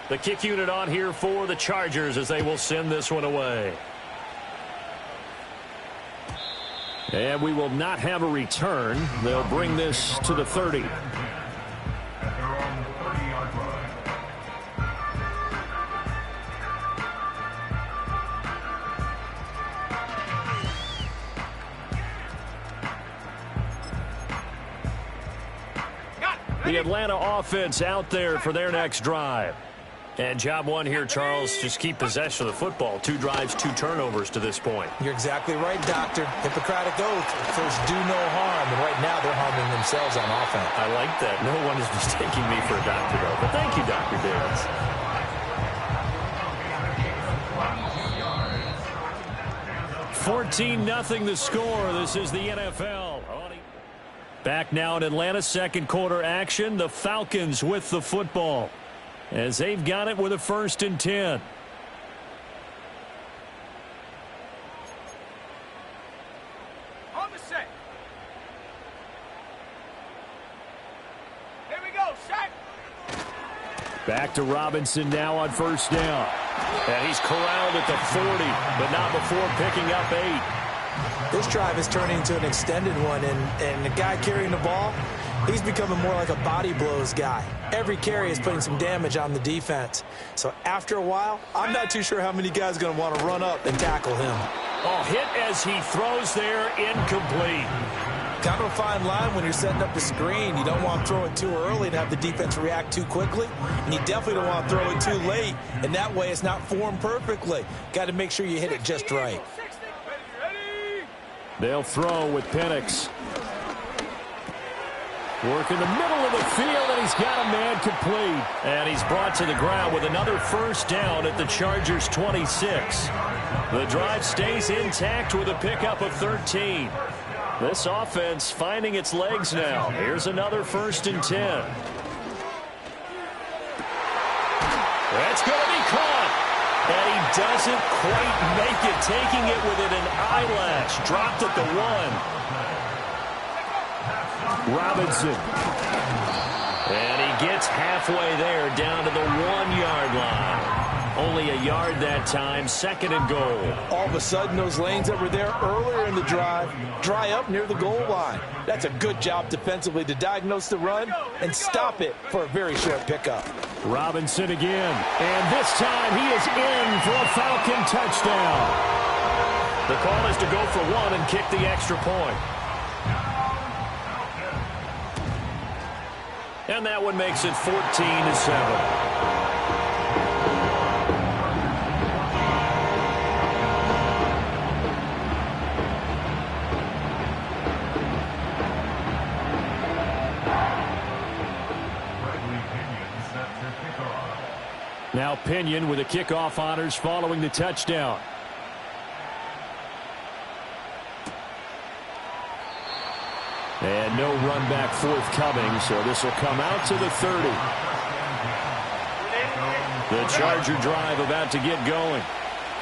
The kick unit on here for the Chargers as they will send this one away. And we will not have a return. They'll bring this to the 30. The Atlanta offense out there for their next drive. And job one here, Charles, just keep possession of the football. 2 drives, 2 turnovers to this point. You're exactly right, Doctor. Hippocratic oath. First, do no harm. And right now, they're harming themselves on offense. I like that. No one is mistaking me for a doctor, though. But thank you, Dr. Davis. 14-0 the score. This is the NFL. Back now in Atlanta, second quarter action. The Falcons with the football, as they've got it with a 1st and 10. On the set. Here we go, set. Back to Robinson now on 1st down. And he's corralled at the 40, but not before picking up 8. This drive is turning into an extended one, and the guy carrying the ball, he's becoming more like a body blows guy. Every carry is putting some damage on the defense. So after a while, I'm not too sure how many guys are going to want to run up and tackle him. Oh, hit as he throws there, incomplete. Kind of a fine line when you're setting up the screen. You don't want to throw it too early to have the defense react too quickly, and you definitely don't want to throw it too late, and that way it's not formed perfectly. Got to make sure you hit it just right. They'll throw with Penix. Work in the middle of the field, and he's got a man complete. And he's brought to the ground with another 1st down at the Chargers' 26. The drive stays intact with a pickup of 13. This offense finding its legs now. Here's another 1st and 10. That's going to be caught. And he doesn't quite make it, taking it within an eyelash. Dropped at the 1. Robinson. And he gets halfway there, down to the 1-yard line. Only a yard that time, 2nd and goal. All of a sudden, those lanes that were there earlier in the drive dry up near the goal line. That's a good job defensively to diagnose the run and stop it for a very short pickup. Robinson again, and this time he is in for a Falcon touchdown. The call is to go for 1 and kick the extra point. And that one makes it 14-7. Now Pinion with the kickoff honors following the touchdown. And no run back forthcoming, so this will come out to the 30. The Charger drive about to get going.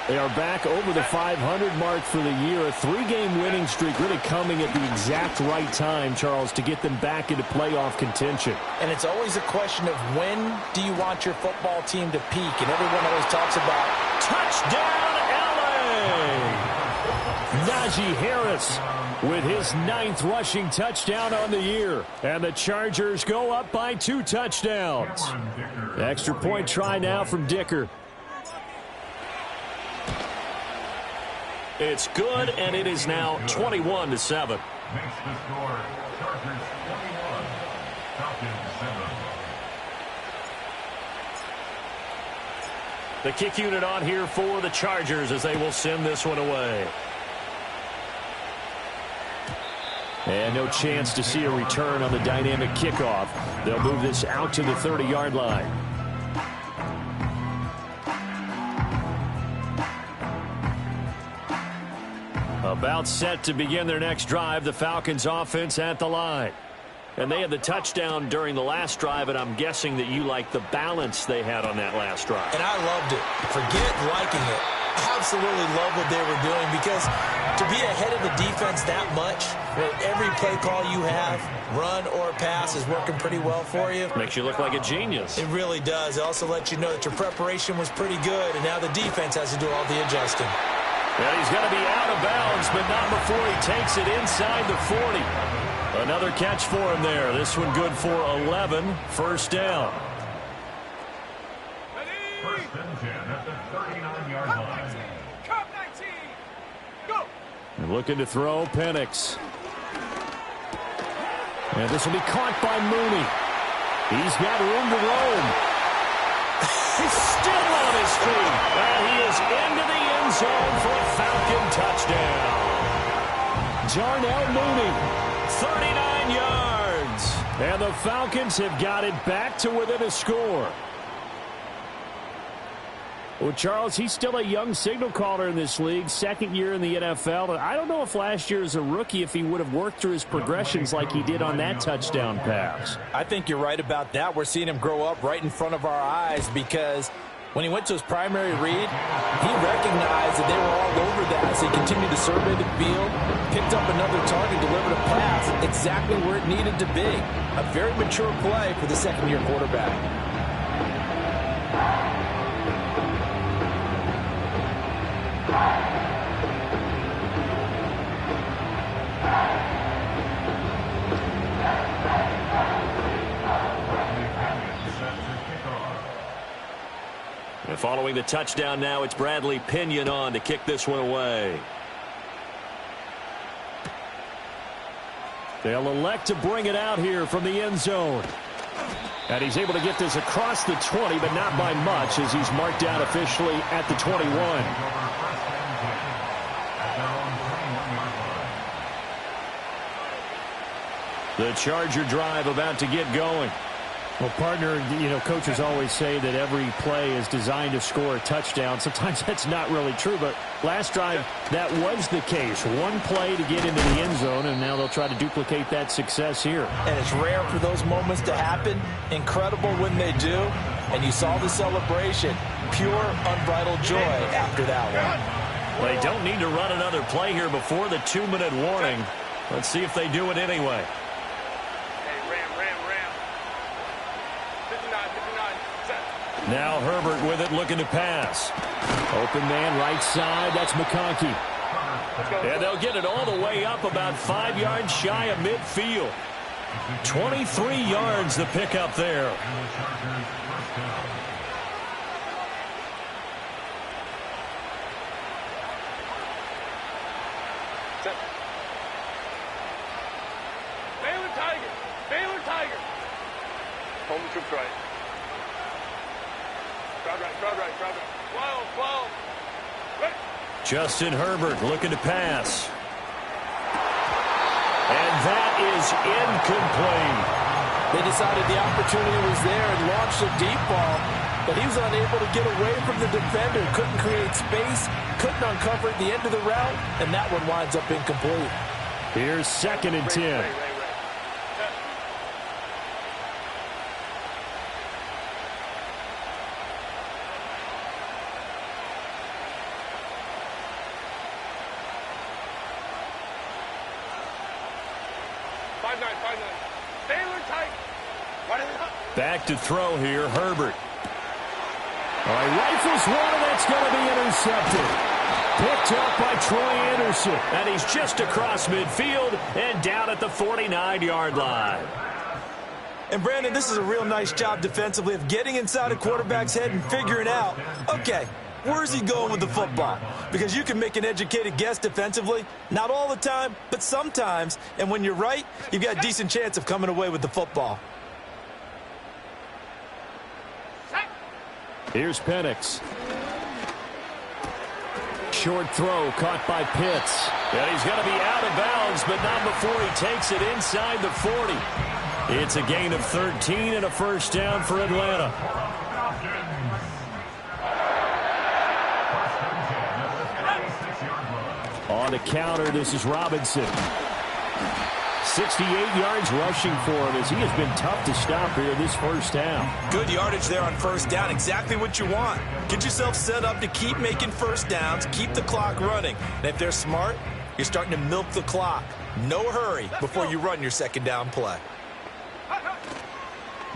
They are back over the 500 mark for the year. A 3-game winning streak really coming at the exact right time, Charles, to get them back into playoff contention. And it's always a question of when do you want your football team to peak? And everyone always talks about touchdown LA! Najee Harris with his 9th rushing touchdown on the year. And the Chargers go up by 2 touchdowns. Extra point try now from Dicker. It's good, and it is now 21-7. Makes the score, Chargers 21, Falcons 7. The kick unit on here for the Chargers as they will send this one away. And no chance to see a return on the dynamic kickoff. They'll move this out to the 30-yard line. About set to begin their next drive, the Falcons offense at the line. And they had the touchdown during the last drive, and I'm guessing that you like the balance they had on that last drive. And I loved it. Forget liking it. Absolutely love what they were doing because To be ahead of the defense that much, where every play call you have, run or pass, is working pretty well for you. Makes you look like a genius. It really does. It also lets you know that your preparation was pretty good, and now the defense has to do all the adjusting. And he's going to be out of bounds, but not before he takes it inside the 40. Another catch for him there. This one good for 11. First down. First and 10 at the 39-yard line. Cup 19. Go. And looking to throw, Penix. And this will be caught by Mooney. He's got room to roam. He's still on his feet. And he is into the end zone for a Falcon touchdown. Darnell Mooney, 39 yards. And the Falcons have got it back to within a score. Well, Charles, he's still a young signal caller in this league, second year in the NFL. And I don't know if last year as a rookie, if he would have worked through his progressions like he did on that touchdown pass. I think you're right about that. We're seeing him grow up right in front of our eyes because when he went to his primary read, he recognized that they were all over that. So he continued to survey the field, picked up another target, delivered a pass exactly where it needed to be. A very mature play for the second-year quarterback. And following the touchdown now, it's Bradley Pinion on to kick this one away. They'll elect to bring it out here from the end zone. And he's able to get this across the 20, but not by much, as he's marked down officially at the 21. The Charger drive about to get going. Well, partner, you know, coaches always say that every play is designed to score a touchdown. Sometimes that's not really true, but last drive, that was the case. One play to get into the end zone, and now they'll try to duplicate that success here. And it's rare for those moments to happen. Incredible when they do. And you saw the celebration. Pure, unbridled joy after that one. They don't need to run another play here before the 2-minute warning. Let's see if they do it anyway. Now Herbert with it, looking to pass. Open man right side, that's McConkey. And they'll get it all the way up about 5 yards shy of midfield. 23 yards the pickup there. Baylor Tiger. Baylor Tiger. Home troops right. Crowd right, crowd right, crowd right. 12. Ready. Justin Herbert looking to pass. And that is incomplete. They decided the opportunity was there and launched a deep ball, but he was unable to get away from the defender. Couldn't create space, couldn't uncover at the end of the route, and that one winds up incomplete. Here's 2nd and 10. Back to throw here, Herbert. All right, rifles one, and that's going to be intercepted. Picked up by Troy Anderson. And he's just across midfield and down at the 49-yard line. And, Brandon, this is a real nice job defensively of getting inside a quarterback's head and figuring out, okay, where's he going with the football? Because you can make an educated guess defensively. Not all the time, but sometimes. And when you're right, you've got a decent chance of coming away with the football. Here's Penix. Short throw caught by Pitts. And he's going to be out of bounds, but not before he takes it inside the 40. It's a gain of 13 and a first down for Atlanta. On the counter, this is Robinson. 68 yards rushing for him as he has been tough to stop here this first half. Good yardage there on first down. Exactly what you want. Get yourself set up to keep making first downs, keep the clock running. And if they're smart, You're starting to milk the clock. No hurry before you run your second down play.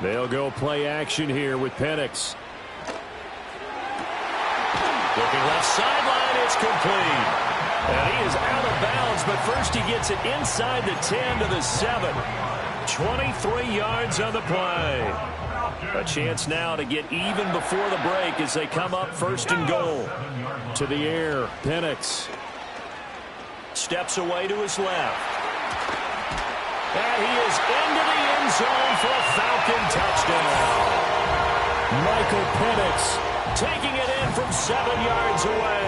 They'll go play action here with Penix. Looking left sideline, it's complete. And he is out of bounds, but first he gets it inside the 10 to the 7. 23 yards on the play. A chance now to get even before the break as they come up first and goal. To the air, Penix. Steps away to his left. And he is into the end zone for a Falcon touchdown. Michael Penix taking it in from 7 yards away.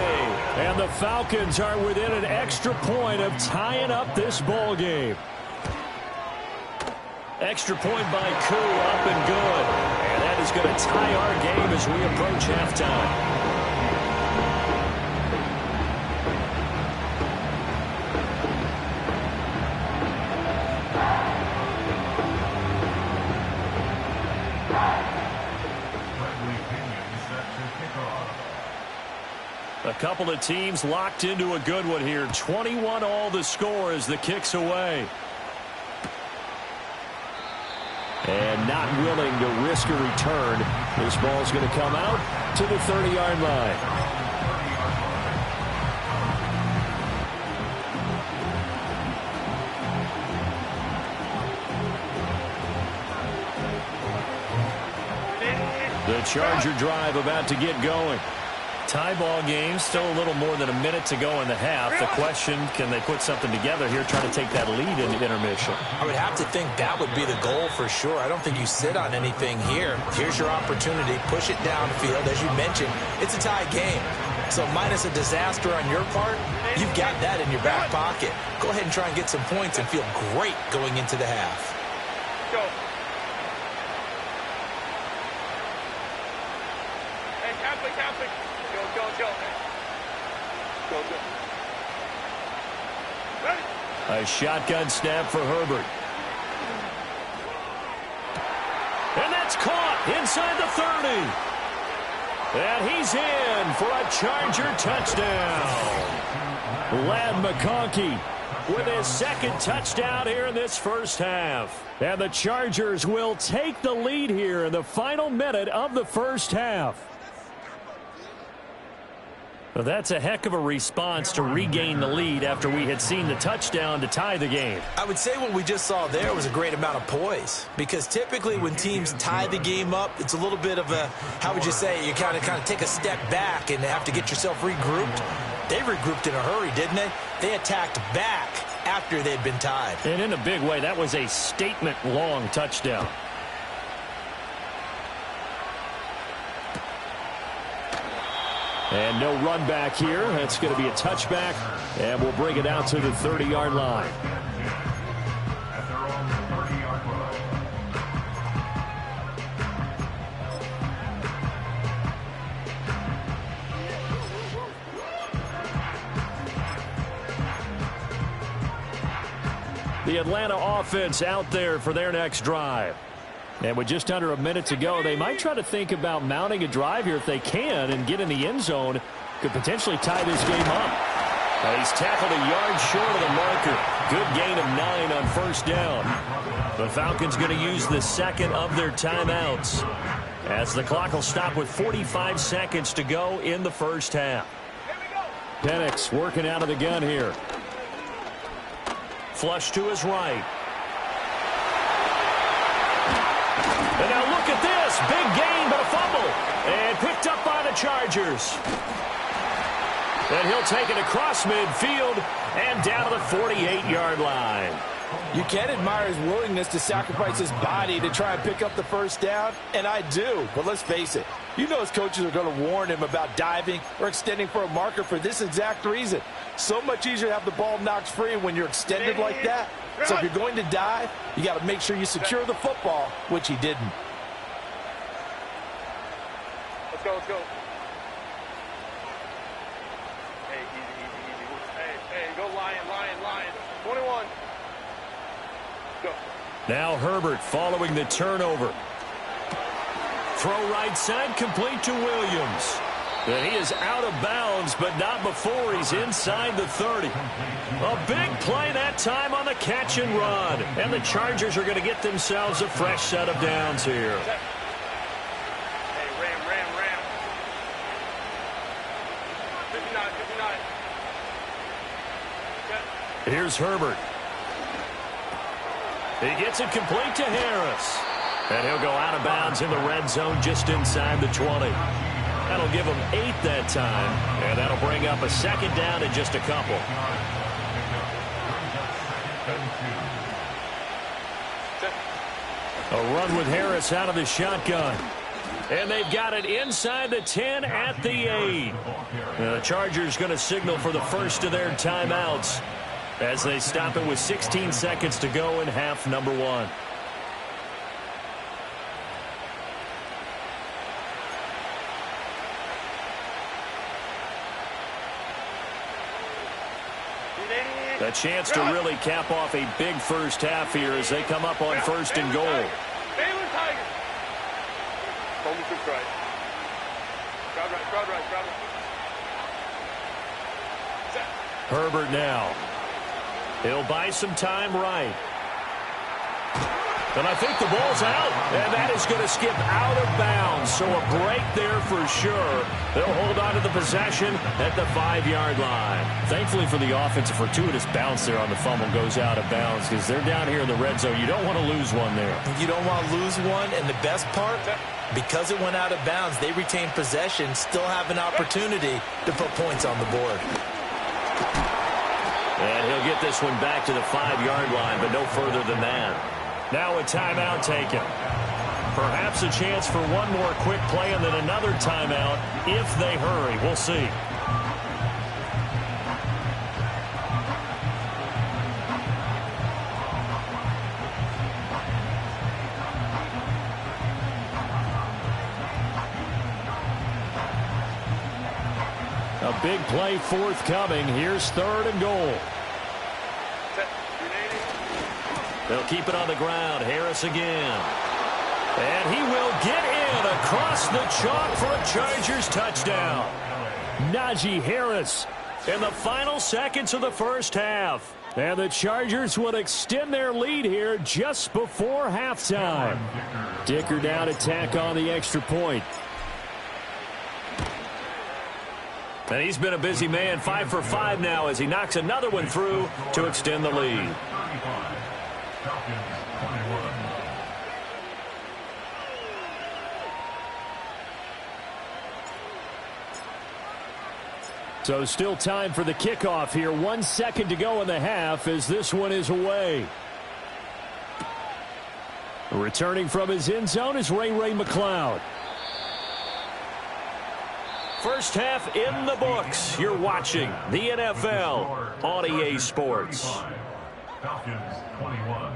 And the Falcons are within an extra point of tying up this ball game. Extra point by Koo, up and good. And that is going to tie our game as we approach halftime. A couple of teams locked into a good one here. 21 all the score as the kick's away. And not willing to risk a return. This ball's going to come out to the 30-yard line. The Charger drive about to get going. Tie ball game, still a little more than a minute to go in the half. The question, can they put something together here, trying to take that lead into intermission? I would have to think that would be the goal for sure. I don't think you sit on anything here. Here's your opportunity. Push it downfield. As you mentioned, it's a tie game. So minus a disaster on your part, you've got that in your back pocket. Go ahead and try and get some points and feel great going into the half. Go. Hey, Catholic. Go. Go. Ready? A shotgun snap for Herbert. And that's caught inside the 30. And he's in for a Charger touchdown. Ladd McConkey with his second touchdown here in this first half. And the Chargers will take the lead here in the final minute of the first half. Well, that's a heck of a response to regain the lead after we had seen the touchdown to tie the game. I would say what we just saw there was a great amount of poise, because typically when teams tie the game up, it's a little bit of a, how would you say, you kind of take a step back and have to get yourself regrouped. They regrouped in a hurry, didn't they? They attacked back after they'd been tied. And in a big way, that was a statement-long touchdown. And no run back here. That's going to be a touchback, and we'll bring it out to the 30-yard line. At their own 30-yard line. The Atlanta offense out there for their next drive. And with just under a minute to go, they might try to think about mounting a drive here if they can and get in the end zone. Could potentially tie this game up. He's tackled a yard short of the marker. Good gain of 9 on first down. The Falcons going to use the second of their timeouts, as the clock will stop with 45 seconds to go in the first half. Penix working out of the gun here. Flush to his right. And now look at this. Big gain, but a fumble. And picked up by the Chargers. And he'll take it across midfield and down to the 48-yard line. You can admire his willingness to sacrifice his body to try and pick up the first down, and I do. But let's face it, you know his coaches are going to warn him about diving or extending for a marker for this exact reason. So much easier to have the ball knocked free when you're extended like that. So if you're going to dive, you got to make sure you secure the football, which he didn't. Let's go. Hey, easy. Hey, go Lion. 21. Go. Now Herbert following the turnover. Throw right side, complete to Williams. And he is out of bounds, but not before he's inside the 30. A big play that time on the catch and run. And the Chargers are going to get themselves a fresh set of downs here. Hey, ram. 59. Here's Herbert. He gets it complete to Harris. And he'll go out of bounds in the red zone just inside the 20. That'll give him 8 that time. And that'll bring up a second down and just a couple. A run with Harris out of the shotgun. And they've got it inside the 10 at the 8. The Chargers going to signal for the first of their timeouts as they stop it with 16 seconds to go in half number 1. A chance to really cap off a big first half here as they come up on first and goal. Baylor Tigers. Hold me to right. Crowd right. Set. Herbert now. He'll buy some time right. And I think the ball's out. And that is going to skip out of bounds. So a break there for sure. They'll hold on to the possession at the 5-yard line. Thankfully for the offense, a fortuitous bounce there on the fumble goes out of bounds because they're down here in the red zone. You don't want to lose one there. You don't want to lose one. And the best part, because it went out of bounds, they retain possession, still have an opportunity to put points on the board. And he'll get this one back to the 5-yard line, but no further than that. Now a timeout taken. Perhaps a chance for one more quick play and then another timeout if they hurry. We'll see. A big play forthcoming. Here's 3rd and goal. They'll keep it on the ground. Harris again. And he will get in across the chalk for a Chargers touchdown. Najee Harris in the final seconds of the first half. And the Chargers will extend their lead here just before halftime. Dicker down to tack on the extra point. And he's been a busy man, 5 for 5 now as he knocks another one through to extend the lead. So still time for the kickoff here. 1 second to go in the half as this one is away. Returning from his end zone is Ray McCloud. First half in the books. You're watching the NFL on EA Sports. Falcons 21.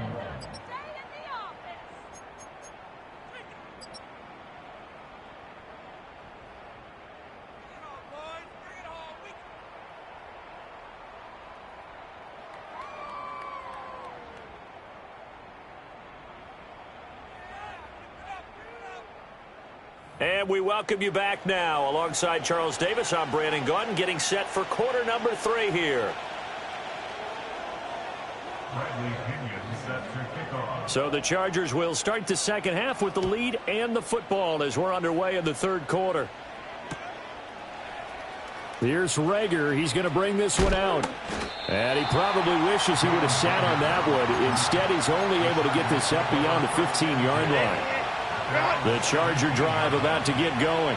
And we welcome you back now. Alongside Charles Davis, I'm Brandon Gaudin, getting set for quarter number 3 here. So the Chargers will start the second half with the lead and the football as we're underway in the 3rd quarter. Here's Rager. He's going to bring this one out. And he probably wishes he would have sat on that one. Instead, he's only able to get this up beyond the 15-yard line. The Charger drive about to get going.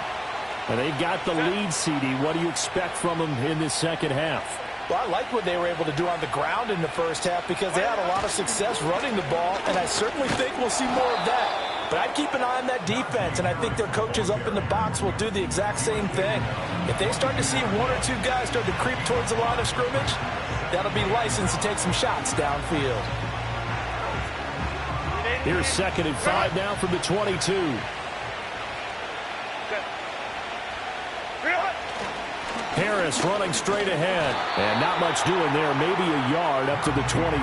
And they've got the lead, CD. What do you expect from them in this second half? Well, I like what they were able to do on the ground in the first half because they had a lot of success running the ball, and I certainly think we'll see more of that. But I'd keep an eye on that defense, and I think their coaches up in the box will do the exact same thing. If they start to see 1 or 2 guys start to creep towards the line of scrimmage, that'll be license to take some shots downfield. Here's 2nd and 5 now from the 22. Harris running straight ahead. And not much doing there. Maybe a yard up to the 23.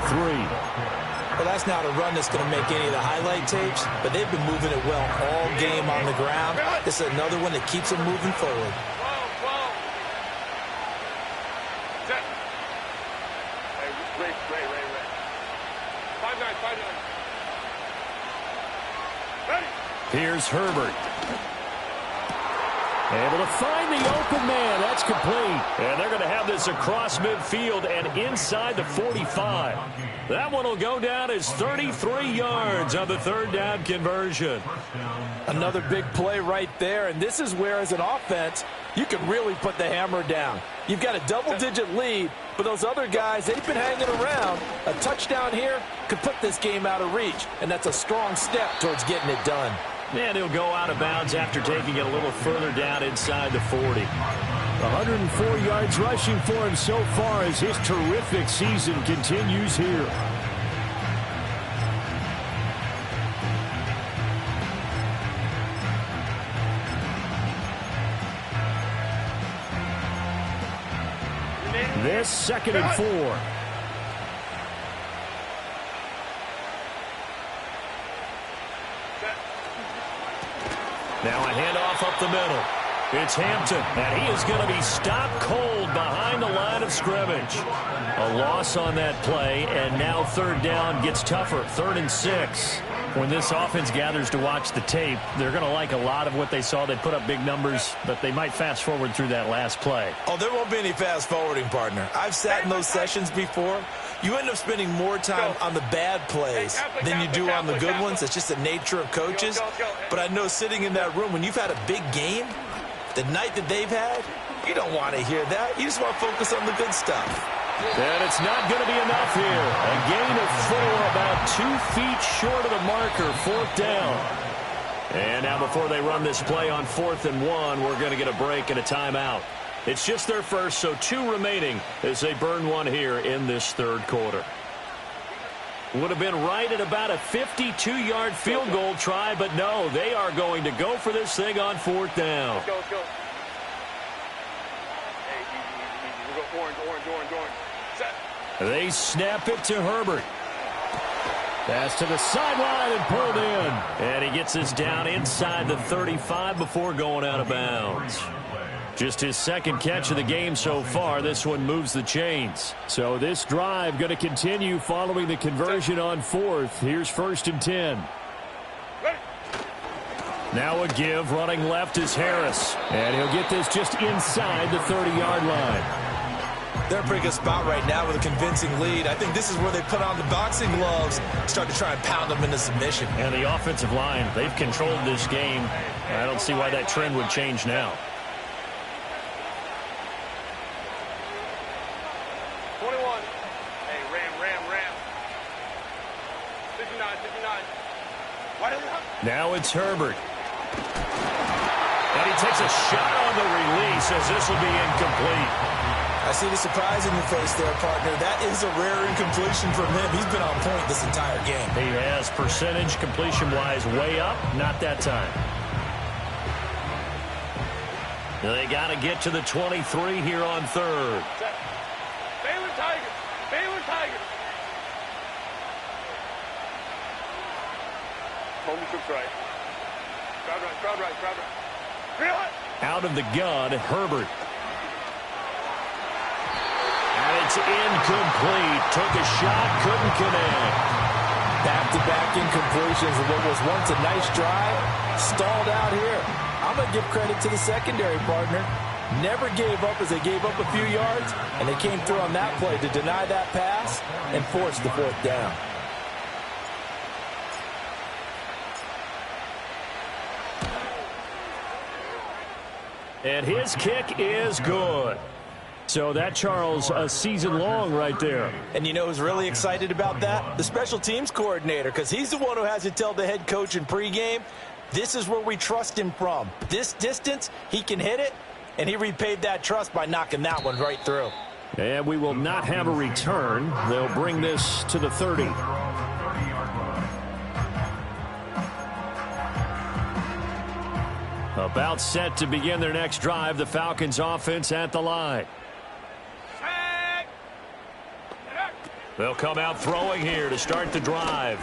Well, that's not a run that's going to make any of the highlight tapes, but they've been moving it well all game on the ground. This is another one that keeps them moving forward. Ready? Here's Herbert. Able to find the open man. That's complete. And they're going to have this across midfield and inside the 45. That one will go down as 33 yards on the third down conversion. Another big play right there, and this is where, as an offense, you can really put the hammer down. You've got a double-digit lead, but those other guys, they've been hanging around. A touchdown here could put this game out of reach, and that's a strong step towards getting it done. And he'll go out of bounds after taking it a little further down inside the 40. 104 yards rushing for him so far as his terrific season continues here. This 2nd and 4. Now a handoff up the middle. It's Hampton, and he is going to be stopped cold behind the line of scrimmage. A loss on that play, and now third down gets tougher. 3rd and 6. When this offense gathers to watch the tape, they're going to like a lot of what they saw. They put up big numbers, but they might fast forward through that last play. Oh, there won't be any fast forwarding, partner. I've sat in those sessions before. You end up spending more time on the bad plays than you do on the good ones. It's just the nature of coaches. But I know sitting in that room, when you've had a big game, the night that they've had, you don't want to hear that. You just want to focus on the good stuff. And it's not going to be enough here. A gain of 4, about 2 feet short of the marker, 4th down. And now before they run this play on 4th and 1, we're going to get a break and a timeout. It's just their first, so 2 remaining as they burn one here in this third quarter. Would have been right at about a 52-yard field goal try, but no, they are going to go for this thing on 4th down. Let's go. Hey, easy. We'll go orange. Set. They snap it to Herbert. Pass to the sideline and pulled in. And he gets us down inside the 35 before going out of bounds. Just his 2nd catch of the game so far. This one moves the chains. So this drive going to continue following the conversion on 4th. Here's 1st and 10. Ready? Now a give. Running left is Harris. And he'll get this just inside the 30-yard line. They're in a pretty good spot right now with a convincing lead. I think this is where they put on the boxing gloves, start to try and pound them into submission. And the offensive line, they've controlled this game. I don't see why that trend would change now. 21. Hey, ram. 59. Why does it happen? Now it's Herbert. And he takes a shot on the release as this will be incomplete. I see the surprise in your face there, partner. That is a rare incompletion from him. He's been on point this entire game. He has percentage completion-wise way up. Not that time. They got to get to the 23 here on 3rd. Baylor Tigers. Home trips right. Crowd right. Reel it. Out of the gun, Herbert. And it's incomplete. Took a shot, couldn't connect. Back-to-back incompletions of what was once a nice drive. Stalled out here. I'm going to give credit to the secondary, partner. Never gave up as they gave up a few yards, and they came through on that play to deny that pass and force the 4th down. And his kick is good. So that, Charles, a season long right there. And you know who's really excited about that? The special teams coordinator, because he's the one who has to tell the head coach in pregame, this is where we trust him from. This distance, he can hit it, and he repaid that trust by knocking that one right through. And we will not have a return. They'll bring this to the 30. About set to begin their next drive. The Falcons offense at the line. They'll come out throwing here to start the drive.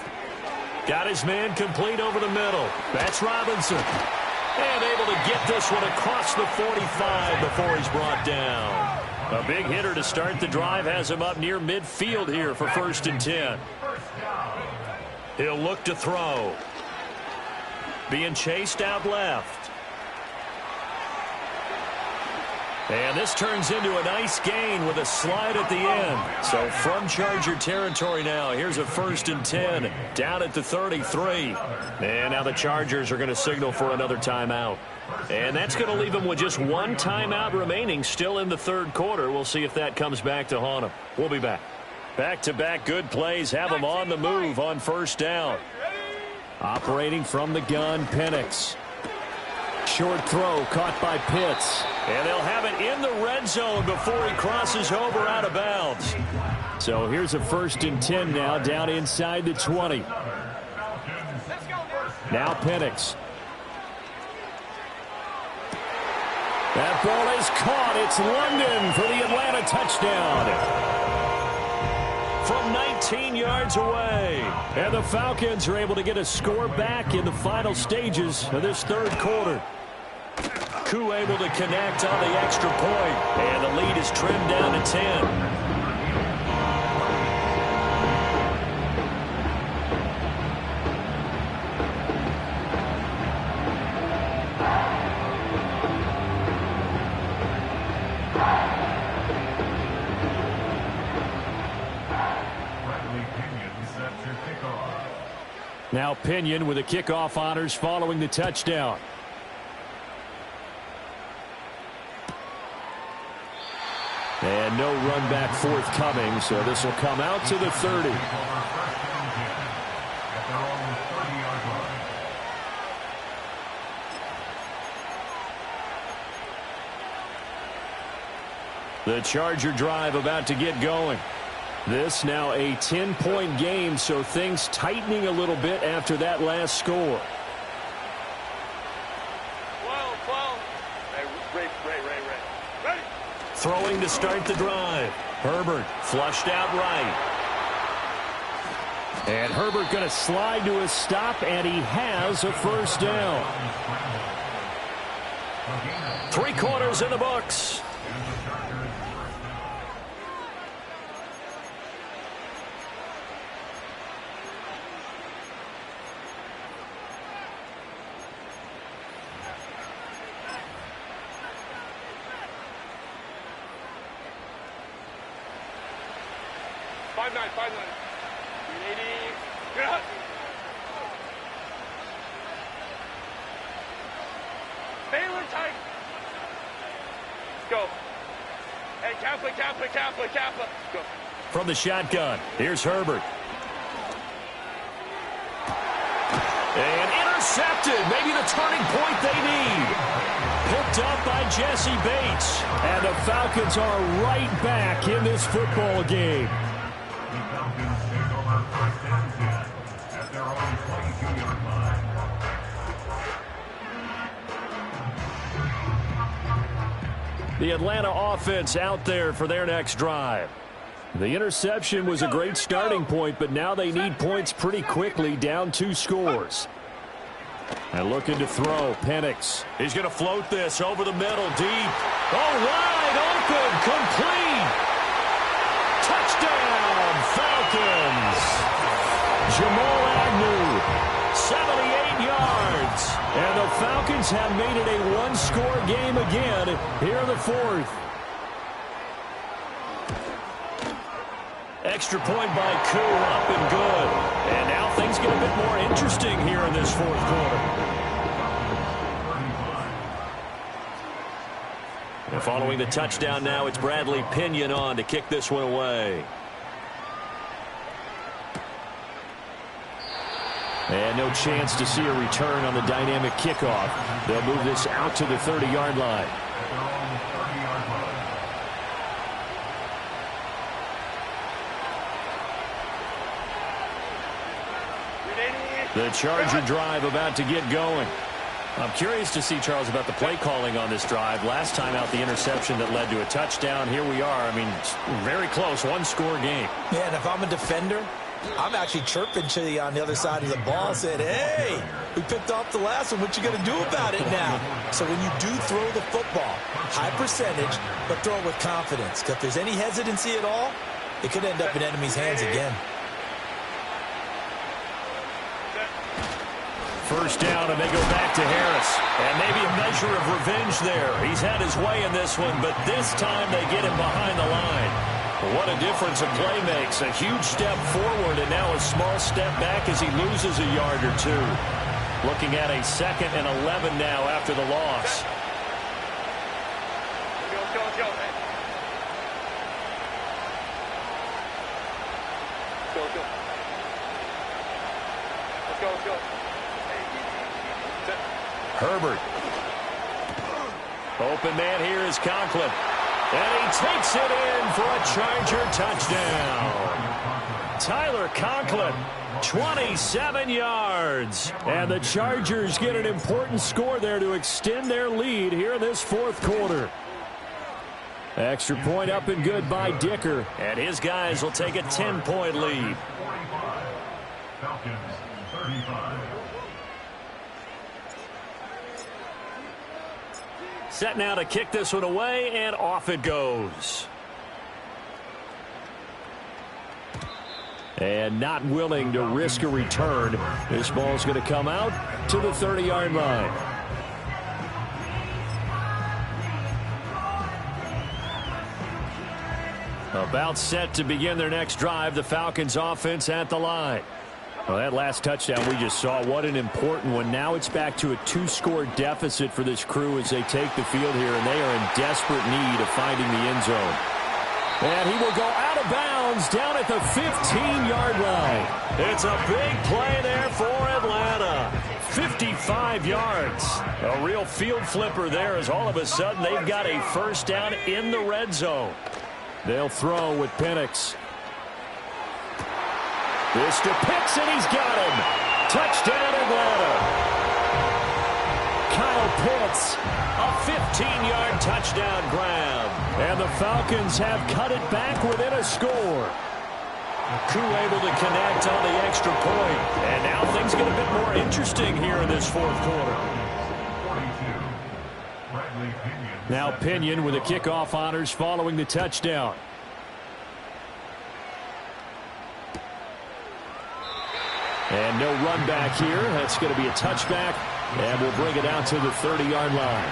Got his man complete over the middle. That's Robinson. And able to get this one across the 45 before he's brought down. A big hitter to start the drive has him up near midfield here for 1st and 10. He'll look to throw. Being chased out left. And this turns into a nice gain with a slide at the end. So from Charger territory now, here's a 1st and 10 down at the 33. And now the Chargers are going to signal for another timeout. And that's going to leave them with just one timeout remaining still in the 3rd quarter. We'll see if that comes back to haunt them. We'll be back. Back-to-back good plays have them on the move on 1st down. Operating from the gun, Penix. Short throw caught by Pitts. And they'll have it in the red zone before he crosses over out of bounds. So here's a 1st and 10 now down inside the 20. Now Penix. That ball is caught. It's London for the Atlanta touchdown. From 19 yards away. And the Falcons are able to get a score back in the final stages of this 3rd quarter. Koo able to connect on the extra point. And the lead is trimmed down to 10. Now Pinion with the kickoff honors following the touchdown. And no run back forthcoming, so this will come out to the 30. The Charger drive about to get going. This now a 10-point game, so things tightening a little bit after that last score. 12. Ray. Ready? Throwing to start the drive. Herbert flushed out right. And Herbert going to slide to a stop, and he has a 1st down. 3 quarters in the books. Five nine. 380. Good. Baylor tight. Go. Hey, Kappa. Go. From the shotgun, here's Herbert. And intercepted. Maybe the turning point they need. Picked up by Jesse Bates. And the Falcons are right back in this football game. The Atlanta offense out there for their next drive. The interception was a great starting point, but now they need points pretty quickly, down 2 scores. And looking to throw, Penix. He's going to float this over the middle, deep. Oh, wide open, complete. Touchdown, Falcons. Jamal Agnew, 78 yards. And the Falcons have made it a 1-score game again here in the 4th. Extra point by Koo, up and good. And now things get a bit more interesting here in this 4th quarter. And following the touchdown now, it's Bradley Pinion on to kick this one away. And no chance to see a return on the dynamic kickoff. They'll move this out to the 30-yard line. The Charger drive about to get going. I'm curious to see, Charles, about the play calling on this drive. Last time out, the interception that led to a touchdown. Here we are. I mean, very close, 1-score game. Yeah, and if I'm a defender, I'm actually chirping to you on the other side of the ball, saying, hey, we picked off the last one. What you going to do about it now? So when you do throw the football, high percentage, but throw it with confidence. Because if there's any hesitancy at all, it could end up in enemy's hands again. First down, and they go back to Harris. And maybe a measure of revenge there. He's had his way in this one, but this time they get him behind the line. What a difference a play makes. A huge step forward and now a small step back as he loses a yard or two. Looking at a 2nd and 11 now after the loss. Herbert. Open man here is Conklin. And he takes it in for a Charger touchdown. Tyler Conklin, 27 yards. And the Chargers get an important score there to extend their lead here in this 4th quarter. Extra point up and good by Dicker. And his guys will take a 10-point lead. Falcons 35. Set now to kick this one away, and off it goes. And not willing to risk a return. This ball's going to come out to the 30-yard line. About set to begin their next drive. The Falcons offense at the line. Well, that last touchdown we just saw, what an important one. Now it's back to a 2-score deficit for this crew as they take the field here, and they are in desperate need of finding the end zone. And he will go out of bounds down at the 15-yard line. It's a big play there for Atlanta. 55 yards. A real field flipper there as all of a sudden they've got a first down in the red zone. They'll throw with Penix. This to Pitts, and he's got him. Touchdown, Atlanta. Kyle Pitts, a 15-yard touchdown grab. And the Falcons have cut it back within a score. Crew able to connect on the extra point. And now things get a bit more interesting here in this 4th quarter. Now Pinion with the kickoff honors following the touchdown. And no run back here. That's going to be a touchback. And we'll bring it out to the 30-yard line.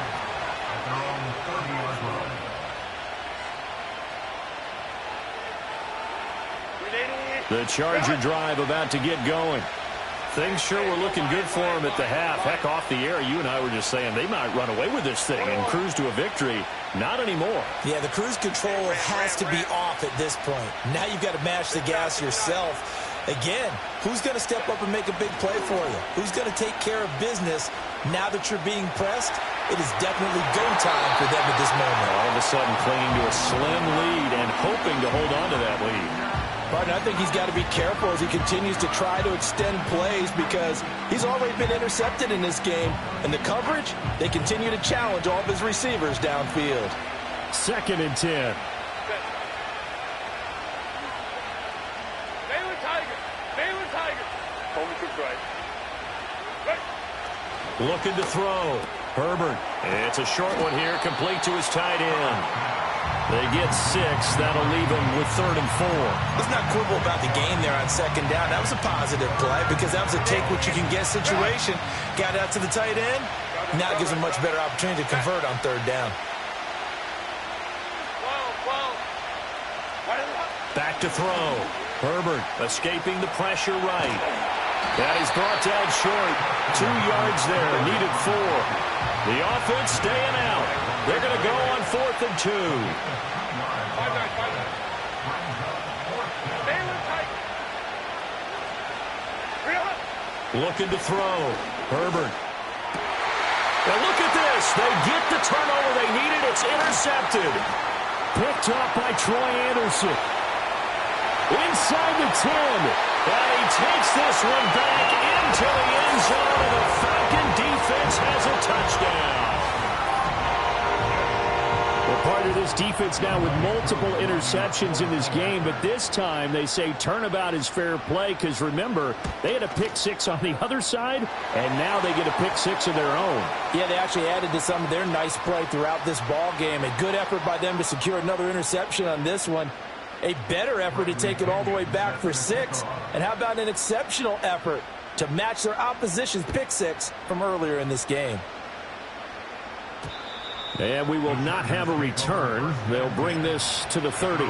The Charger drive about to get going. Things sure were looking good for him at the half. Heck, off the air, you and I were just saying they might run away with this thing and cruise to a victory. Not anymore. Yeah, the cruise control has to be off at this point. Now you've got to mash the gas yourself. Again, who's going to step up and make a big play for you? Who's going to take care of business now that you're being pressed? It is definitely go time for them at this moment. All of a sudden clinging to a slim lead and hoping to hold on to that lead. Partner, I think he's got to be careful as he continues to try to extend plays because he's already been intercepted in this game. And the coverage, they continue to challenge all of his receivers downfield. 2nd and 10. Looking to throw. Herbert. It's a short one here, complete to his tight end. They get 6. That'll leave them with 3rd and 4. Let's not quibble about the game there on 2nd down. That was a positive play because that was a take-what-you-can-get situation. Got out to the tight end. Now it gives them a much better opportunity to convert on 3rd down. Back to throw. Herbert escaping the pressure right. That is brought down short. 2 yards there, needed 4. The offense staying out. They're going to go on 4th and 2. Looking to throw. Herbert. Now look at this. They get the turnover they needed. It's intercepted. Picked off by Troy Anderson. Inside the 10. And he takes this one back into the end zone, and the Falcon defense has a touchdown. Well, part of this defense now with multiple interceptions in this game, but this time they say turnabout is fair play because, remember, they had a pick 6 on the other side, and now they get a pick 6 of their own. Yeah, they actually added to some of their nice play throughout this ball game. A good effort by them to secure another interception on this one. A better effort to take it all the way back for 6. And how about an exceptional effort to match their opposition's pick six from earlier in this game. And we will not have a return. They'll bring this to the 30.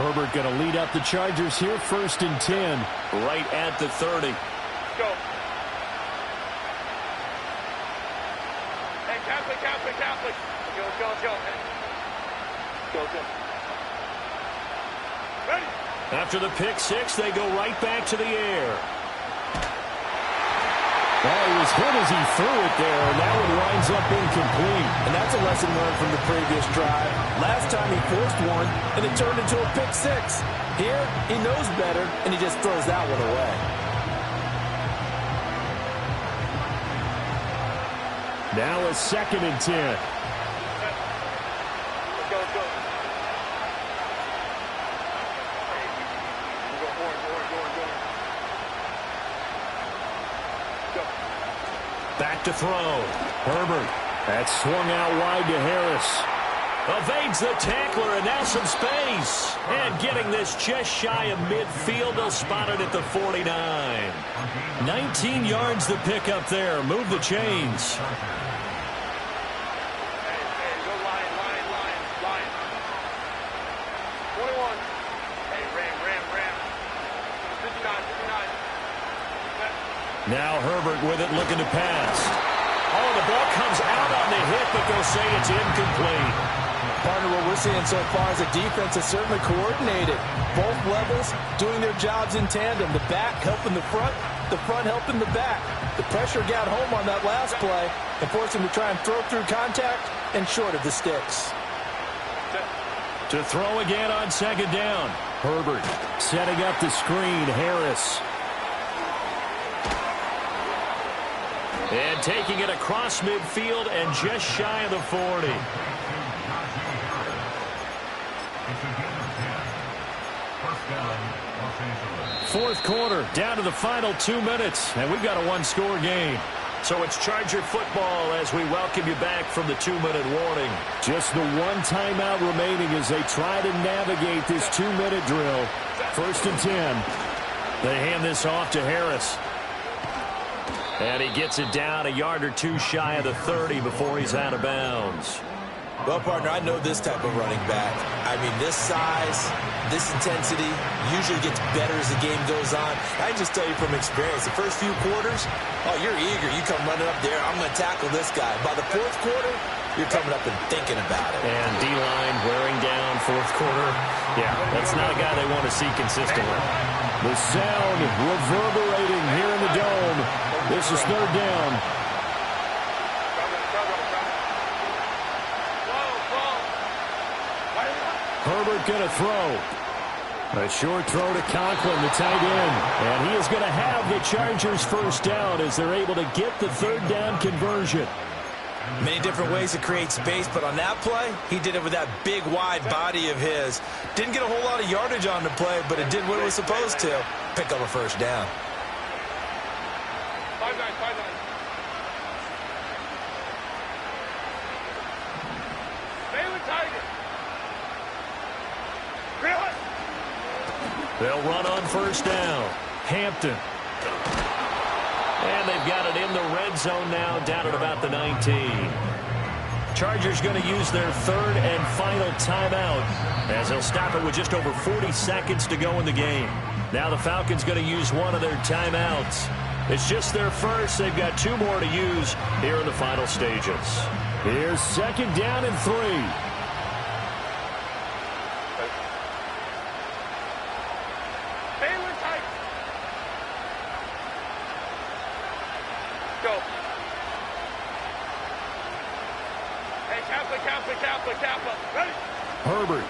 Herbert going to lead up the Chargers here, 1st and 10. Right at the 30. Go. Hey, Catholic. Go. Ready? After the pick six, they go right back to the air. Well, he was hit as he threw it there, and that one winds up incomplete. And that's a lesson learned from the previous drive. Last time he forced one, and it turned into a pick six. Here, he knows better, and he just throws that one away. Now a 2nd and 10. Go. Back to throw. Herbert. That swung out wide to Harris. Evades the tackler, and now some space. And getting this just shy of midfield. They'll spot it at the 49. 19 yards the pick up there. Move the chains. Hey, go Lion. 21. Hey, Ram. 59. Now Herbert with it, looking to pass. Oh, the ball comes out on the hit, but they'll say it's incomplete. Partner, what we're seeing so far is a defense that's certainly coordinated. Both levels doing their jobs in tandem. The back helping the front helping the back. The pressure got home on that last play and forced him to try and throw through contact and short of the sticks. To throw again on 2nd down. Herbert setting up the screen. Harris. And taking it across midfield and just shy of the 40. Fourth quarter, down to the final 2 minutes, and we've got a one-score game. So it's Charger football as we welcome you back from the 2-minute warning. Just the one timeout remaining as they try to navigate this 2-minute drill. 1st and 10. They hand this off to Harris. And he gets it down a yard or two shy of the 30 before he's out of bounds. Well, partner, I know this type of running back. I mean, this size, this intensity usually gets better as the game goes on. I can just tell you from experience, the first few quarters, oh, you're eager. You come running up there, I'm going to tackle this guy. By the 4th quarter, you're coming up and thinking about it. And D-line wearing down 4th quarter. Yeah, that's not a guy they want to see consistently. The sound reverberating here in the dome. This is 3rd down. Herbert going to throw. A short throw to Conklin, the tight end. And he is going to have the Chargers 1st down as they're able to get the 3rd down conversion. Many different ways to create space, but on that play, he did it with that big, wide body of his. Didn't get a whole lot of yardage on the play, but it did what it was supposed to. Pick up a 1st down. 5-9. Bailey Tiger. Really? They'll run on 1st down. Hampton. And they've got it in the red zone now, down at about the 19. Chargers going to use their 3rd and final timeout as they'll stop it with just over 40 seconds to go in the game. Now the Falcons going to use one of their timeouts. It's just their first. They've got 2 more to use here in the final stages. Here's 2nd down and 3. Bailey Tiger. Go. Hey, Kappa. Ready? Herbert.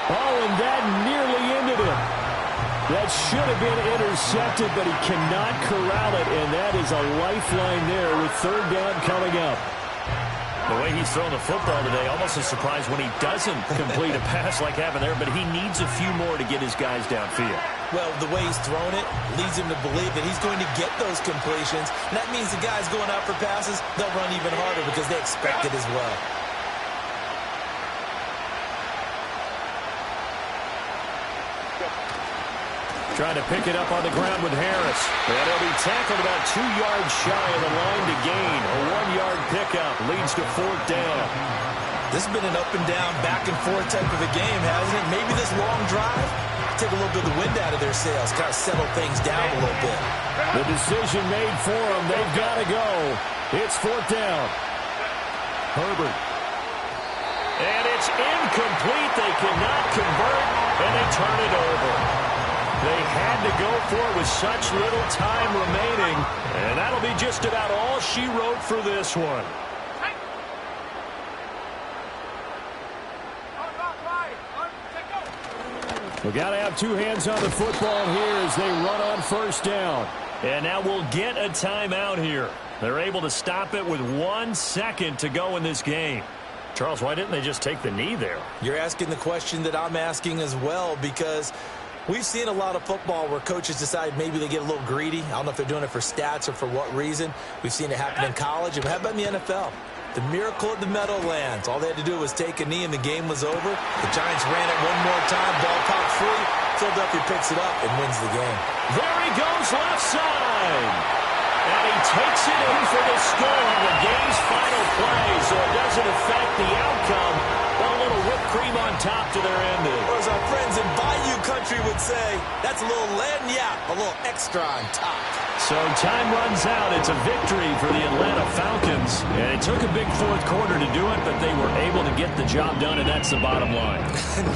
Oh, and that nearly ended it. That should have been intercepted, but he cannot corral it, and that is a lifeline there with 3rd down coming up. The way he's thrown the football today, almost a surprise when he doesn't complete a pass like happened there, but he needs a few more to get his guys downfield. Well, the way he's thrown it leads him to believe that he's going to get those completions. And that means the guys going out for passes, they'll run even harder because they expect it as well. Trying to pick it up on the ground with Harris. And he'll be tackled about 2 yards shy of the line to gain. A 1-yard pickup leads to 4th down. This has been an up and down, back and forth type of a game, hasn't it? Maybe this long drive take a little bit of the wind out of their sails, kind of settle things down a little bit. The decision made for them. They've got to go. It's 4th down. Herbert. And it's incomplete. They cannot convert, and they turn it over. They had to go for it with such little time remaining, and that'll be just about all she wrote for this one. We got to have 2 hands on the football here as they run on 1st down. And now we'll get a timeout here. They're able to stop it with 1 second to go in this game. Charles, why didn't they just take the knee there? You're asking the question that I'm asking as well, because we've seen a lot of football where coaches decide maybe they get a little greedy. I don't know if they're doing it for stats or for what reason. We've seen it happen in college. And how about in the NFL? The miracle of the Meadowlands. All they had to do was take a knee and the game was over. The Giants ran it one more time. Ball popped free. Philadelphia picks it up and wins the game. There he goes left side. And he takes it in for the score on the game's final play, so it doesn't affect the outcome, but a little whipped cream on top to their ending. Or as our friends in Bayou Country would say, that's a little lagniappe, a little extra on top. So time runs out. It's a victory for the Atlanta Falcons. And it took a big 4th quarter to do it, but they were able to get the job done, and that's the bottom line.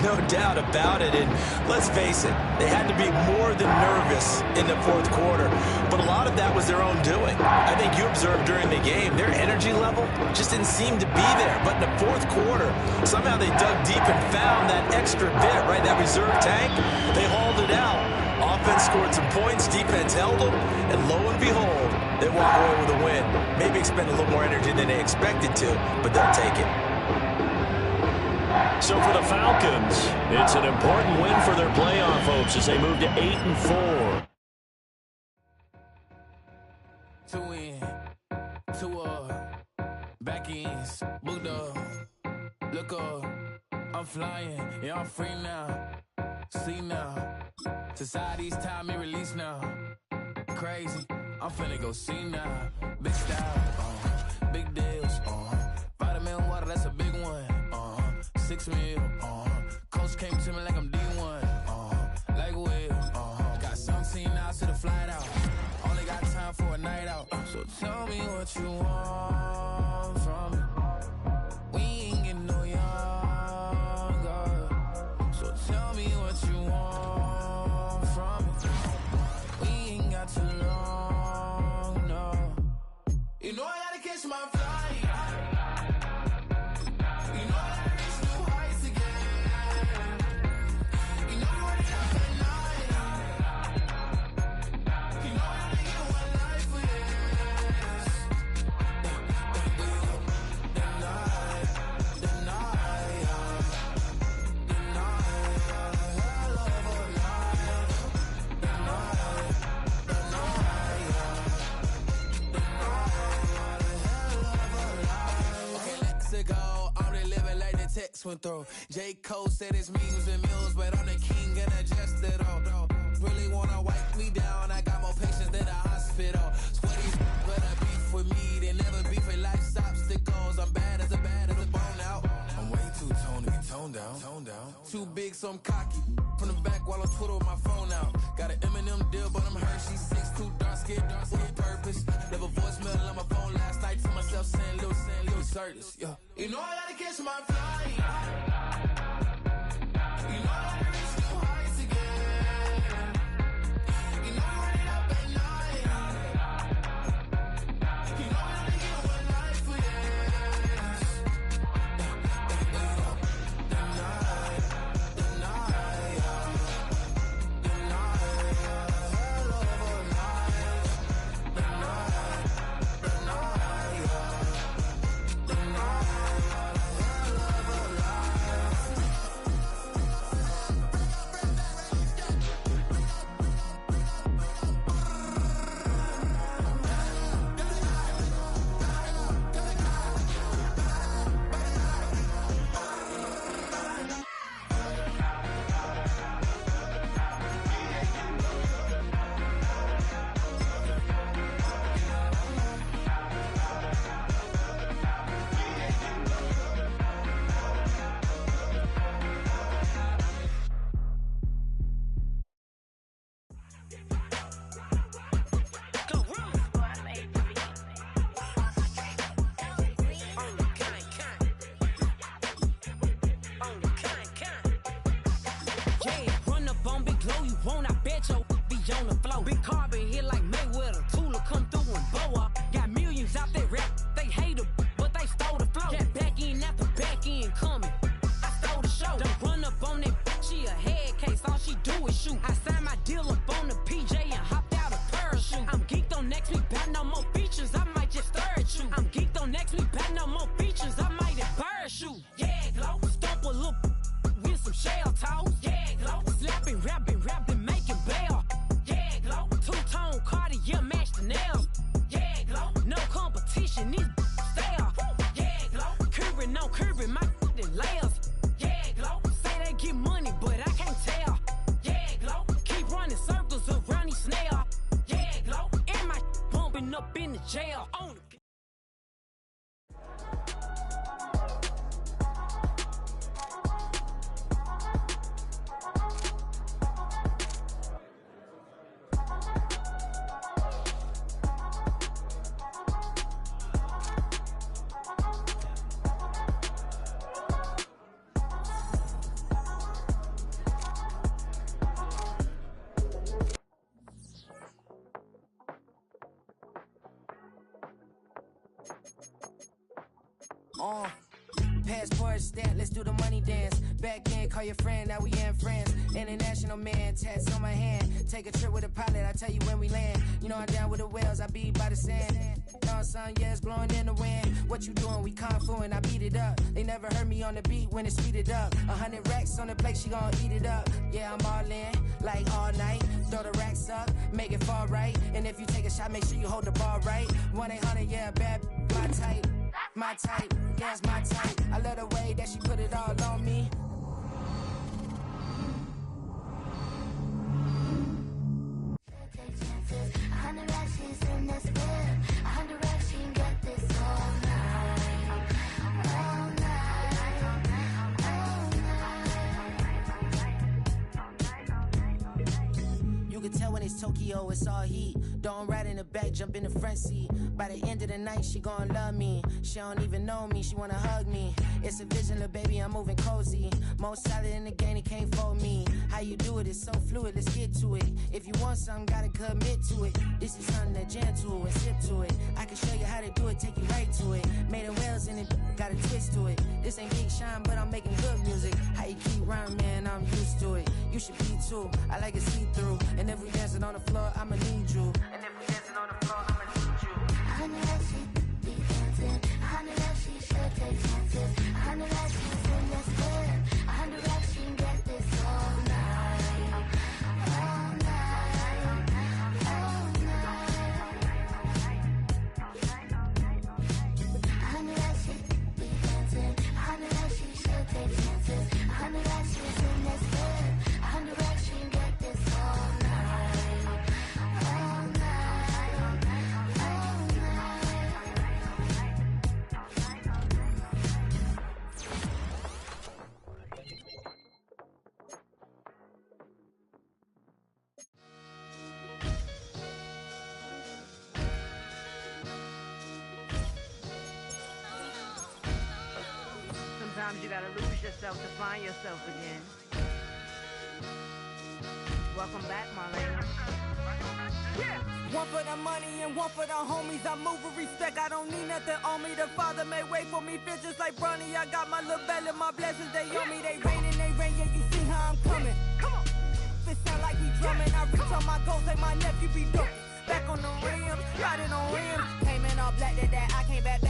No doubt about it. And let's face it, they had to be more than nervous in the 4th quarter. But a lot of that was their own doing. I think you observed during the game, their energy level just didn't seem to be there. But in the 4th quarter, somehow they dug deep and found that extra bit, right? That reserve tank. They hauled it out. Offense scored some points, defense held them, and lo and behold, they walk away with a win. Maybe expend a little more energy than they expected to, but they'll take it. So for the Falcons, it's an important win for their playoff hopes as they move to 8-4. To win, back ends, booked up, look up, I'm flying, yeah, I'm free now, see now. Society's time me release now. Crazy, I'm finna go see now. Big style, big deals. Vitamin water, that's a big one. 6 mil. Coach came to me like I'm D1. Like Will. Got 17 hours to the flight out. Only got time for a night out. So tell me what you want from me. We ain't getting no younger. So tell me what you want from me. We ain't got too long, no. You know I gotta catch my flight. You know I gotta reach new heights again. You know you already up at night. You know I gotta get one life for this. Text went through. J. Cole said it's memes and mills, but I'm the king and adjusted all. Really wanna wipe me down. I got more patience than a hospital. Sweaty better beef with me than never beef with life's obstacles. I'm bad as a bone out. I'm way too toned to be toned down. Too big, so I'm cocky. From the back while I Twitter with my phone out. Got an Eminem deal, but I'm Hershey 6'2", dark skin with purpose. Never voicemail on my phone last night to myself saying little Curtis, yeah. You know I gotta catch my flight. You know I gotta reach new heights again. You know I ain't up at night. You know I gotta get one life for this. The night. parachute. I signed my deal up on the PJ and hopped out a parachute. I'm geeked on next week, got no more features, I might just stir at you. I'm geeked on next week, got no more features, I might embarrass you. Yeah, glow, stomp a little with some shell toes. Yeah, glow, slapping, rapping, making bail. Yeah, glow, two-tone Cartier match the nails. Yeah, glow, no competition, these stale. Yeah, glow, curving, no curving, my layers. Yeah, glow, say they get money, but I can't tell. Yeah, glow, keep running circles around these snail. Yeah, glow, and my bumping up in the jail. On the passport stamp, let's do the money dance. Back in, call your friend, now we in France. International man, tats on my hand. Take a trip with a pilot, I tell you when we land. You know I'm down with the whales, I be by the sand. On sun, yeah, it's blowing in the wind. What you doing? We kung fu and I beat it up. They never heard me on the beat when it's speeded up. 100 racks on the plate, she gon' eat it up. Yeah, I'm all in, like all night. Throw the racks up, make it fall right. And if you take a shot, make sure you hold the ball right. 1-800, yeah, bad, my type. My type, yeah, it's my type. I love the way that she put it all on me. Take chances, 100 racks, she's in this bed. 100 racks, she can get this all night. All night. All night. You can tell when it's Tokyo, it's all heat. Don't ride in the back, jump in the front seat. By the end of the night, she gon' love me. She don't even know me, she wanna hug me. It's a vision, little baby, I'm moving cozy. Most solid in the game, it can't fold me. How you do it, it's so fluid, let's get to it. If you want something, gotta commit to it. This is something that jam to and sip to it. I can show you how to do it, take you right to it. Made of whales in it, got a twist to it. This ain't Big Shine, but I'm making good music. How you keep rhyming, man, I'm used to it. You should be too, I like it see-through. And if we dancing on the floor, I'ma need you. And if we dancing on the floor, I'ma need you. 100 racks, she be dancing. 100 racks, she should take chances. 100 racks, she's in this bed. 100 racks, she can get this all night. All night. All night. 100 racks, she be dancing. 100 racks, she should take chances. 100 racks, she's in this bed. 100 racks, she can get this all night. All night. Sometimes you gotta lose yourself to find yourself again. Welcome back, Marlena. Yeah. One for the money and one for the homies. I move with respect, I don't need nothing on me. The Father may wait for me, feel just like Bronny. I got my little belly, my blessings, they on me. They rain, yeah, you see how I'm coming. Come on. If it sound like we drumming, I reach on my goals, like my nephew be dope. Back on the rim, riding on rim. Came in all black to that, I came back to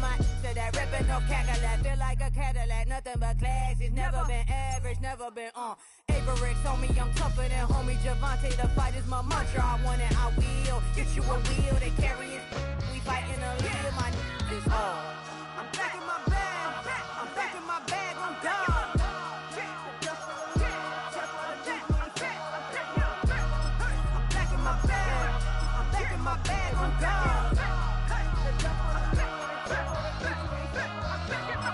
my to that ripping off Cadillac. Feel like a Cadillac, nothing but class. It's never been average, never been on. Averix on me, I'm tougher than homie Javante. The fight is my mantra, I want it, I will. Get you a wheel, they carry it. We fighting a little, my is all. I'm back in my bag, I'm back in my bag, on God. My bag on God.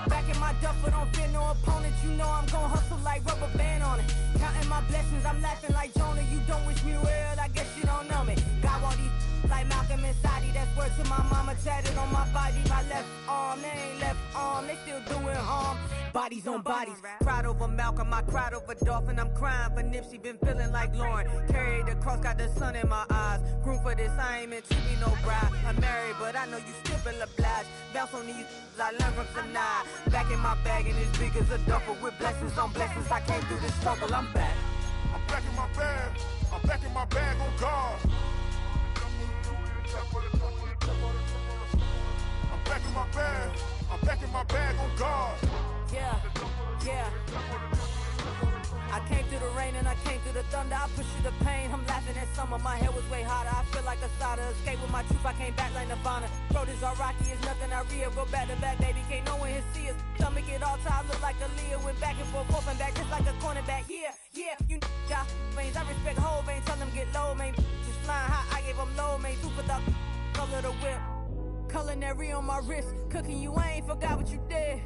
Back in my duffel, don't fear no opponent. You know I'm gon' hustle like rubber band on it. Counting my blessings, I'm laughing like Jonah. You don't wish me well, I guess you don't know me. Got all these like Malcolm and Sadie. That's word to my mama, tatted on my body. My left arm, they ain't left arm, they still doing harm. Bodies on bodies, cried over Malcolm, I cried over Dolphin. I'm crying for Nipsey, been feeling like Lauren. Carried the cross, got the sun in my eyes. Grew for this, I ain't meant to be no bride. I'm married, but I know you still feel obliged. Bounce on these, I learned from tonight. Back in my bag and as big as a duffel with blessings on blessings. I came through this struggle, I'm back. I'm back in my bag. I'm back in my bag on guard. I'm back in my bag. I'm back in my bag on guard. Yeah, yeah. I came through the rain and I came through the thunder. I push through the pain, I'm laughing at summer. My hair was way hotter, I feel like a soda. Escape with my truth, I came back like Nirvana. Road is all rocky, it's nothing I real. Go back to back, baby, can't no one here see us. Stomach it all tied, look like a Leah. Went back and forth and back, just like a cornerback. Yeah, yeah, you got veins. I respect whole veins, tell them get low, man. Just flying high, I gave them low, man. Super the color the whip. Culinary on my wrist, cooking you, I ain't forgot what you did.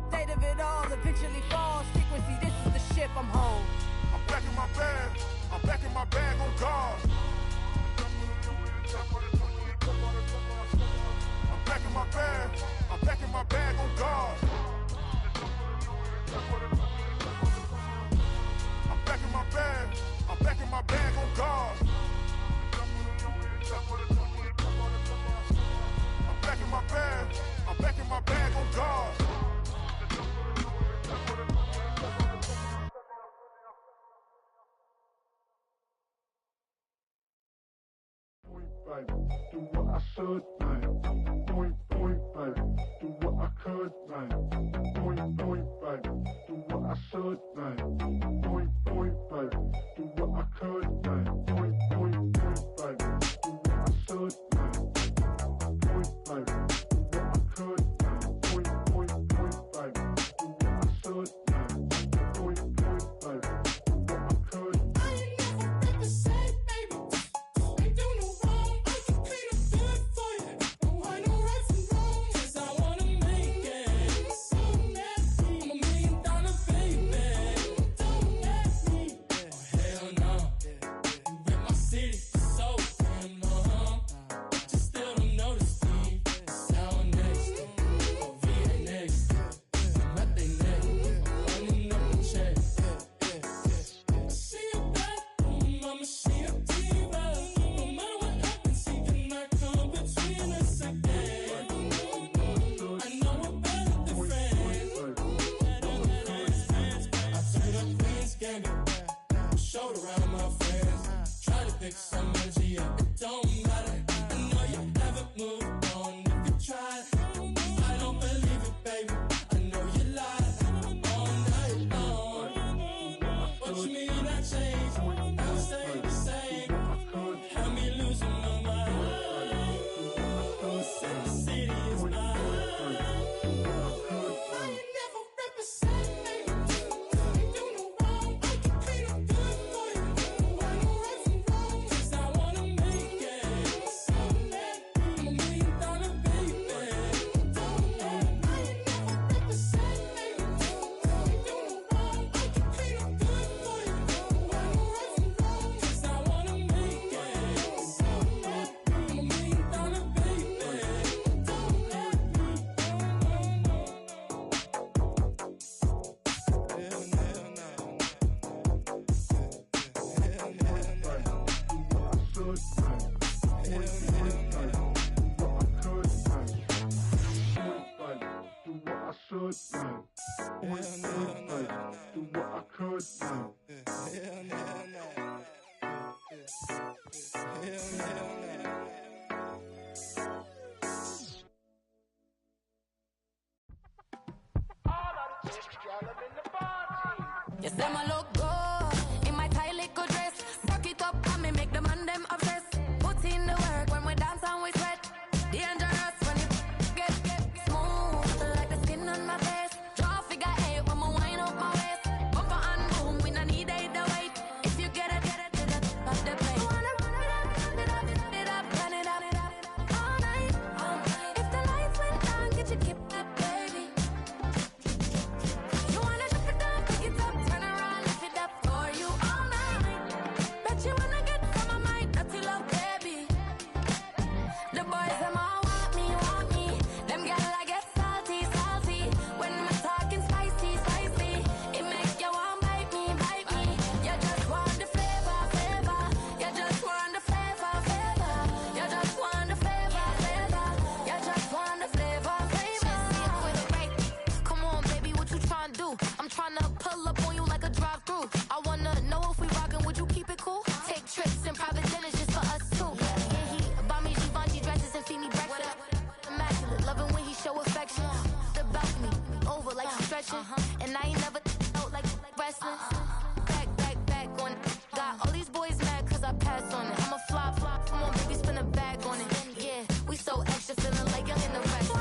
State of it all, eventually falls. Frequency, this is the ship, I'm home. I'm back in my bag. I'm back in my bag on guard. I'm back in my bag. I'm back in my bag on guard. I'm back in my bag. I'm back in my bag on guard. I'm back in my bag. I'm back in my bag on guard. Do what I should, man. Point, baby. Do what I could, man. Point, baby. Do what I should, man. Point, baby. Do what I could, man. Point, baby. Do what I should, man. Point, baby. Do what I could, man. Point, baby. Do what I should, man. Point, baby. Do what I could. I ain't never represent, baby. Ain't do no wrong. I can clean up good for you. Don't hide no right from wrong. 'Cause I wanna make it. So nasty. I'm $1 million baby. Don't ask me. Oh, hell no. You rip my city so damn long. Just still don't notice me. Sound next. Oh, VA next. I'm at they neck. I'm running up the check. See you back. Mama, she a diva. No matter what happens, she cannot come between us again. I know we're better than friends. I turned up Queen's Gambit. Showed around my friends. Tried to pick some energy up. It don't matter. I know you haven't moved on. If you tried, I don't believe it, baby. I know you lied all night long. What you mean I changed? I'll stay the same. Had me losing my mind. Said the city is mine. I ain't never represent, baby. Ain't do no wrong. I can clean up good for you. Don't hide no right from wrong. 'Cause I wanna make it. So mad. I'm $1 million baby. Don't let me. I ain't never represent, baby. Ain't do no wrong. I can clean up good for you. Don't hide no right from wrong. 'Cause I wanna make it. So mad. I'm $1 million baby. Don't let me. You say my look good in my tight little dress. Rock it up and me make the man them obsessed. Put in the work when we dance and we sweat. Dangerous when you get smooth like the skin on my face. Draw figure 8 when we wind up my waist. Bumper and boom, we no need either wait. If you get it, of the place. Wanna run it up, All these boys mad cause I pass on it. I'm a flop, come on baby, spin a bag on it. Yeah, we so extra, feeling like young in the rest.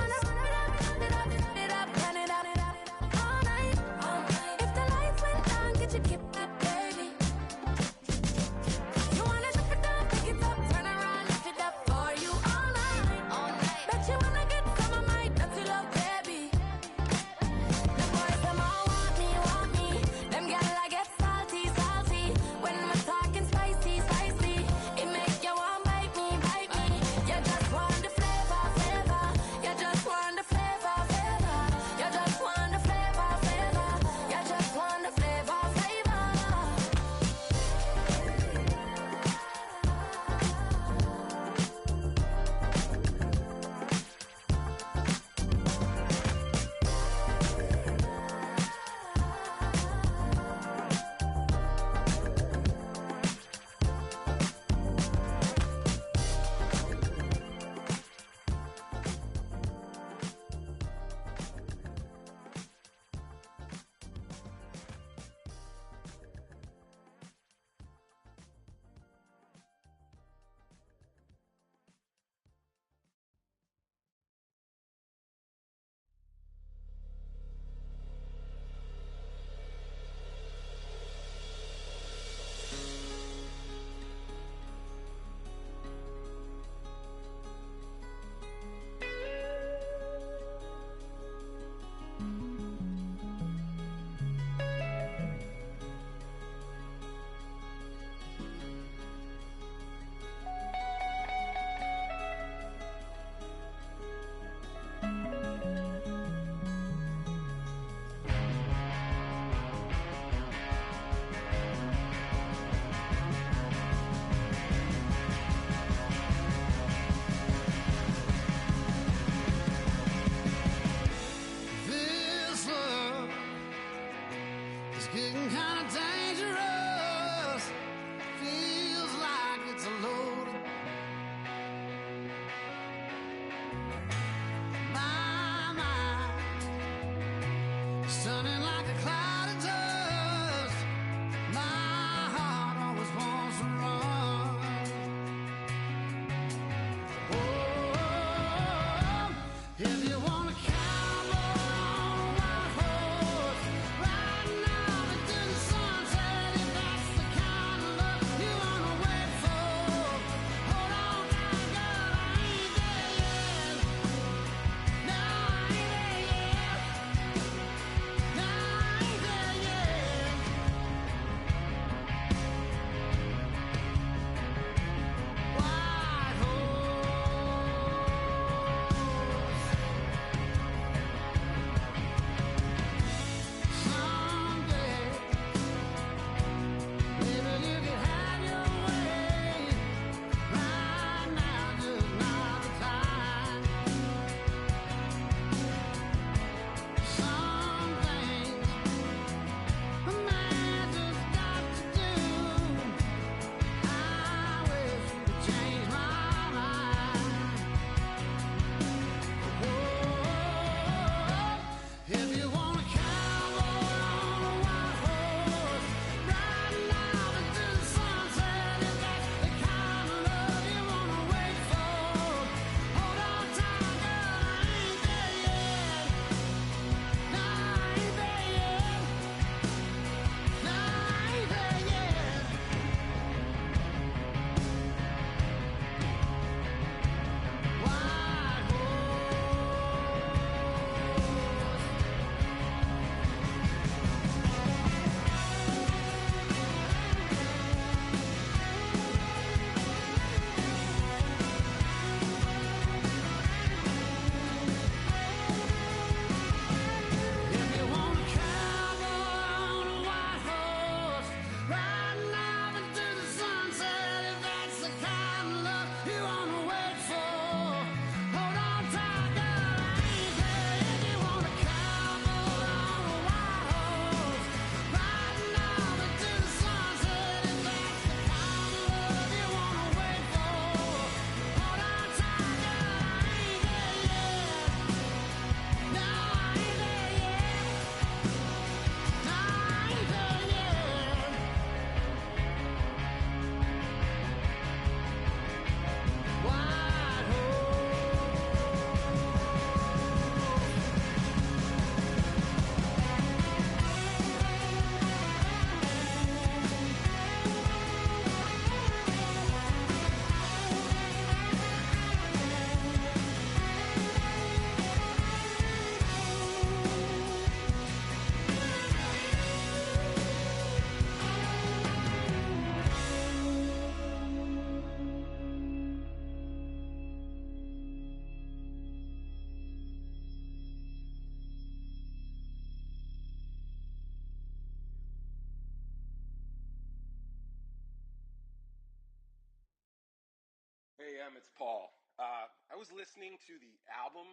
AM, it's Paul. I was listening to the album.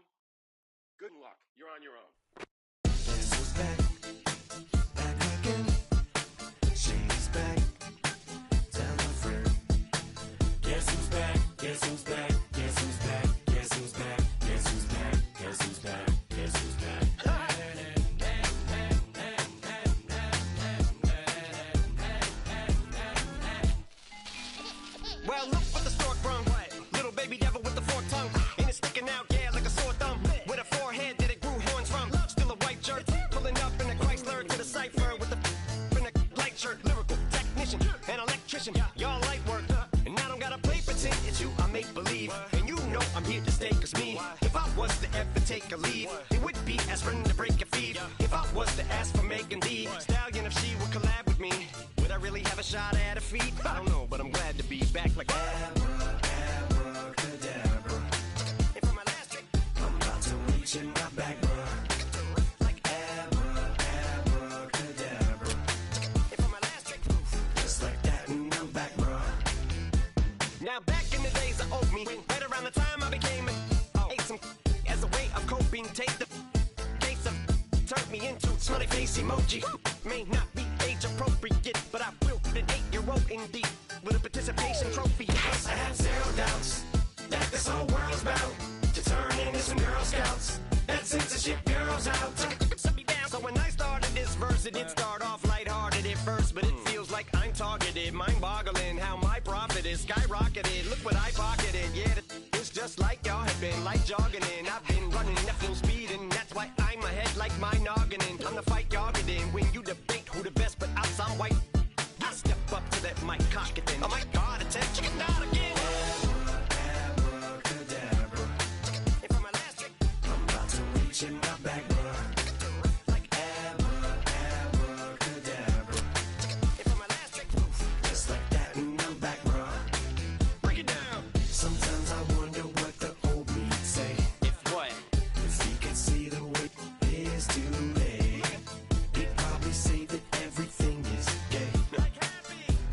Good luck. You're on your own. Guess who's back? Back again. She's back. Tell a friend. Guess who's back? Guess who's back? Guess who's back? Guess who's back? Guess who's back? Guess who's back? Guess who's back? Well, look what the stork brung. Little baby devil with the forked tongue. Ain't it sticking out, yeah, like a sore thumb. With a forehead that it grew horns from. Still a white shirt, pulling up in a Chrysler to the cipher with the in a light shirt. Lyrical technician, an electrician. Y'all light work, and I don't gotta play pretend. It's you, I make believe. And you know I'm here to stay, cause me, if I was to ever take a leave, it would be aspirin to break a feed. If I was to ask for Megan D Stallion, if she would collab with me, would I really have a shot at her feet? I don't know, but I'm glad to be back like abracadabra. And for my last trick, I'm about to reach in my back, bruh. Like abracadabra. And for my last trick, just like that, and I'm back, bruh. Now back in the days of oat me, right around the time I became ate some as a way of coping. Take the case of turned me into smiley face emoji. May not be age appropriate, but I will put an 8-year-old indeed with a participation trophy. Yes, I have zero doubts that this whole world's about to turn into some Girl Scouts. That censorship bureau's out. So when I started this verse, it did start off lighthearted at first, but it feels like I'm targeted. Mind-boggling how my profit is skyrocketed. Look what I pocketed. Yeah, it's just like y'all have been like jogging in. I've been running at full speed, and that's why I'm ahead like my noggin. I'm the fight y'all get in when you debate who the best, but I sound white. I step up to that mic, cock it then. Oh my God, attention, chicken out again. Abracadabra. And for my last trick, I'm about to reach in my back, bruh. Like abracadabra. And for my last trick, just like that, and I'm back, bruh. Break it down. Sometimes I wonder what the old me'd say. If what? If he could see the way it is today, he'd probably say that everything is gay.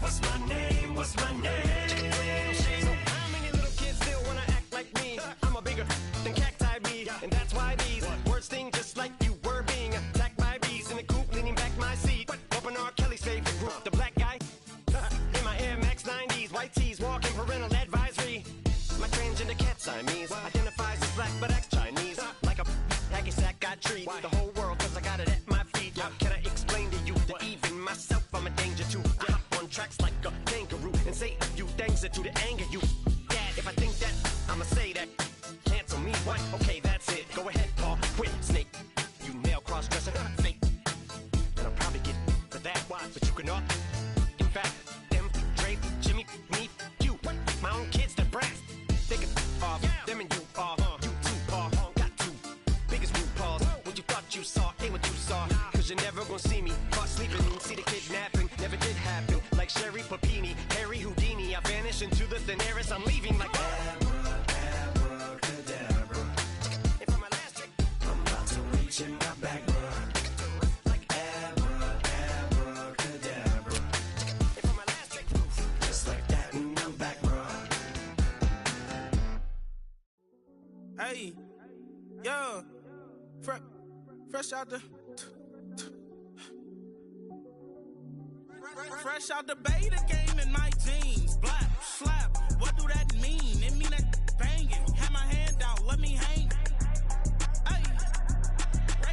What's my name? What's my name? So how many little kids still wanna act like me? I'm a bigger than cacti me, and that's why these words sting just like you were being attacked by bees in the coop, leaning back my seat. Open R. Kelly's favorite group, the black guy. In my Air Max 90s, white tees, walking parental advisory. My transgender cat Siamese identifies as black but acts Chinese. Like a hacky sack, I treat the whole world cause I got it at my feet. How can I explain to you that even myself I'm a danger to? I hop on tracks like a kangaroo and say a few things that to the anger you. Dad, if I think that, I'ma say that. Cancel me, what? Okay, that's it. Go ahead, Paul, quit, snake. You male cross-dresser, fake. And I'll probably get for that, but you can all. In fact, them, Dre, Jimmy, me, you. My own kids, the brass. They can off, them and you off. You too, Paul, got two biggest blue paws. What you thought you saw ain't what you saw. Cause you're never gonna see me caught sleeping. See the kidnapping, never did happen. Like Sherry Papini, Harry Houdini. I vanish into the thin air as I'm leaving like abracadabra. And for my last trick, I'm about to reach in my back, bruh. Like abracadabra. And for my last trick, just like that, and I'm back, bruh. Hey, yo, fresh out the fresh out the beta game in my jeans. Black, slap, what do that mean? It mean that banging. Have my hand out, let me hang. Hey,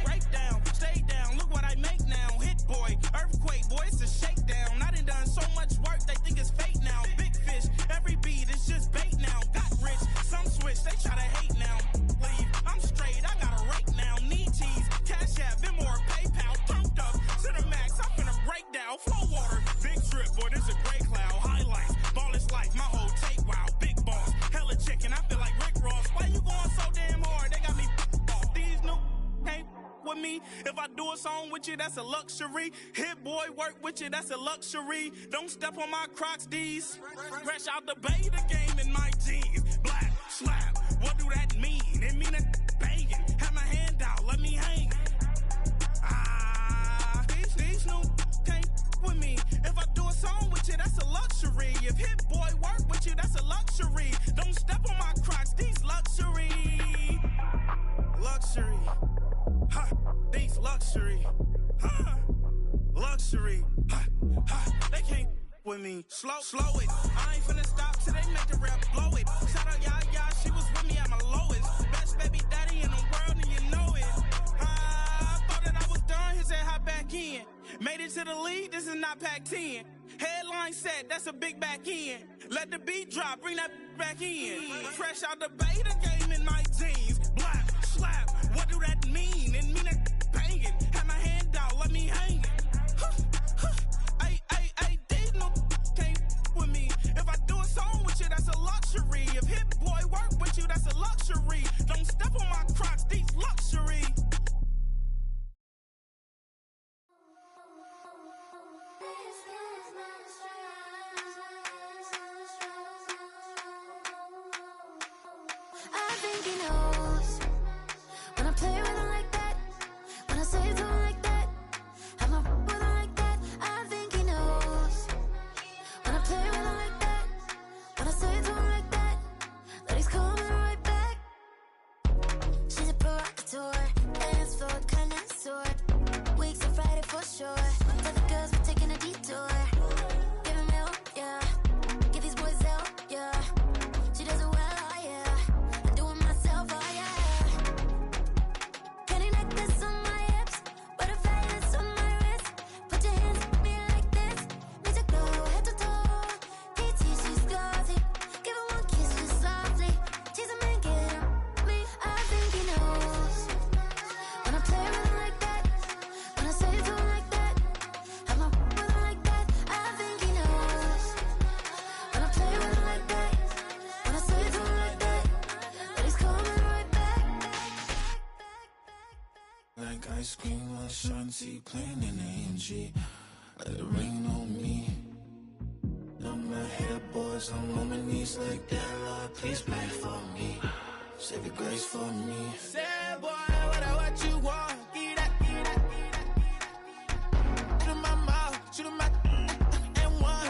break down, stay down, look what I make now. Hit boy, earthquake, boy, it's a shakedown. I done so much work, they think it's fake now. Big fish, every beat is just bait now. Got rich, some switch, they try to hate now. Leave, I'm straight, I got a rake now. Need cheese, cash app, Venmo or PayPal. Pumped up to the max, I'm finna break down. Flow water, big trip, boy, this a gray cloud. Highlights, ball is life, my whole take wow. Big boss, hella chicken, I feel like Rick Ross. Why you going so damn hard? They got me off. These new can't with me. If I do a song with you, that's a luxury. Hit boy, work with you, that's a luxury. Don't step on my Crocs, D's. Fresh out the beta game in my jeans. Black, slap, what do that mean? It mean that banging. Have my hand out, let me hang. These new can't with me. If I do a song with you, that's a luxury. If Hit Boy work with you, that's a luxury. Don't step with me. Slow it. I ain't finna stop till they make the rap blow it. Shout out Yaya, she was with me at my lowest. Best baby daddy in the world, and you know it. I thought that I was done, he said hop back in. Made it to the league, this is not Pac-10. Headline set, that's a big back end. Let the beat drop, bring that back in. Fresh out the beta game in my jeans. Black, slap, what do that mean? It mean that banging. Have my hand out, let me hang it. They no can't with me. If I do a song with you, that's a luxury. If Hit Boy work with you, that's a luxury. Don't step on my Crocs, these luxury. I think he knows when I play with him like that, when I say it to him like that, have my with him like that. I think he knows when I play with him like that, when I say it to him like that, that he's coming right back. She's a provocateur, dance floor connoisseur, weeks of Friday for sure. Tell the girls we're taking a detour. Give him help, yeah. Give these boys help, yeah. She does it well, oh yeah. I do it myself, oh yeah. Candy necklace on my hips, butterflies on my wrist. Put your hands on me like this, makes it go head to toe. PT, she's glossy. Give her one kiss just softly. Tease him and get him me. I think he knows when I play with him like that, when I say it to him like that, have my with him like that. I think he knows when I play with him like that, when I say it to him like that, that he's coming right back. Like ice cream on Shanti, playing in AMG. Let it rain on me. Now my hair boys, I'm on my knees like that. Lord, please pray for me. Save your grace for me. Sad boy, what you want? Give that. Shoot in my mouth, shoot in my and one.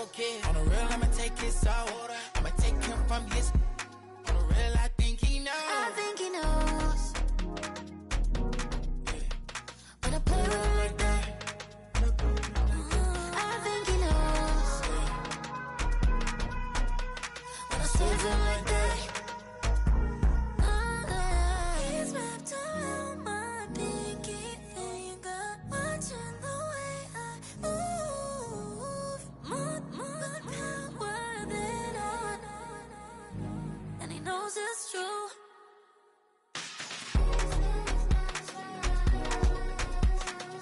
Okay, on the real, I'ma take his out. I'ma take him from his. On the real, I think he knows. I think he knows when I play with him like that. I think he knows when I say it to him like that. He's wrapped around my pinky finger, watching the way I move. More power than on, and he knows it's true.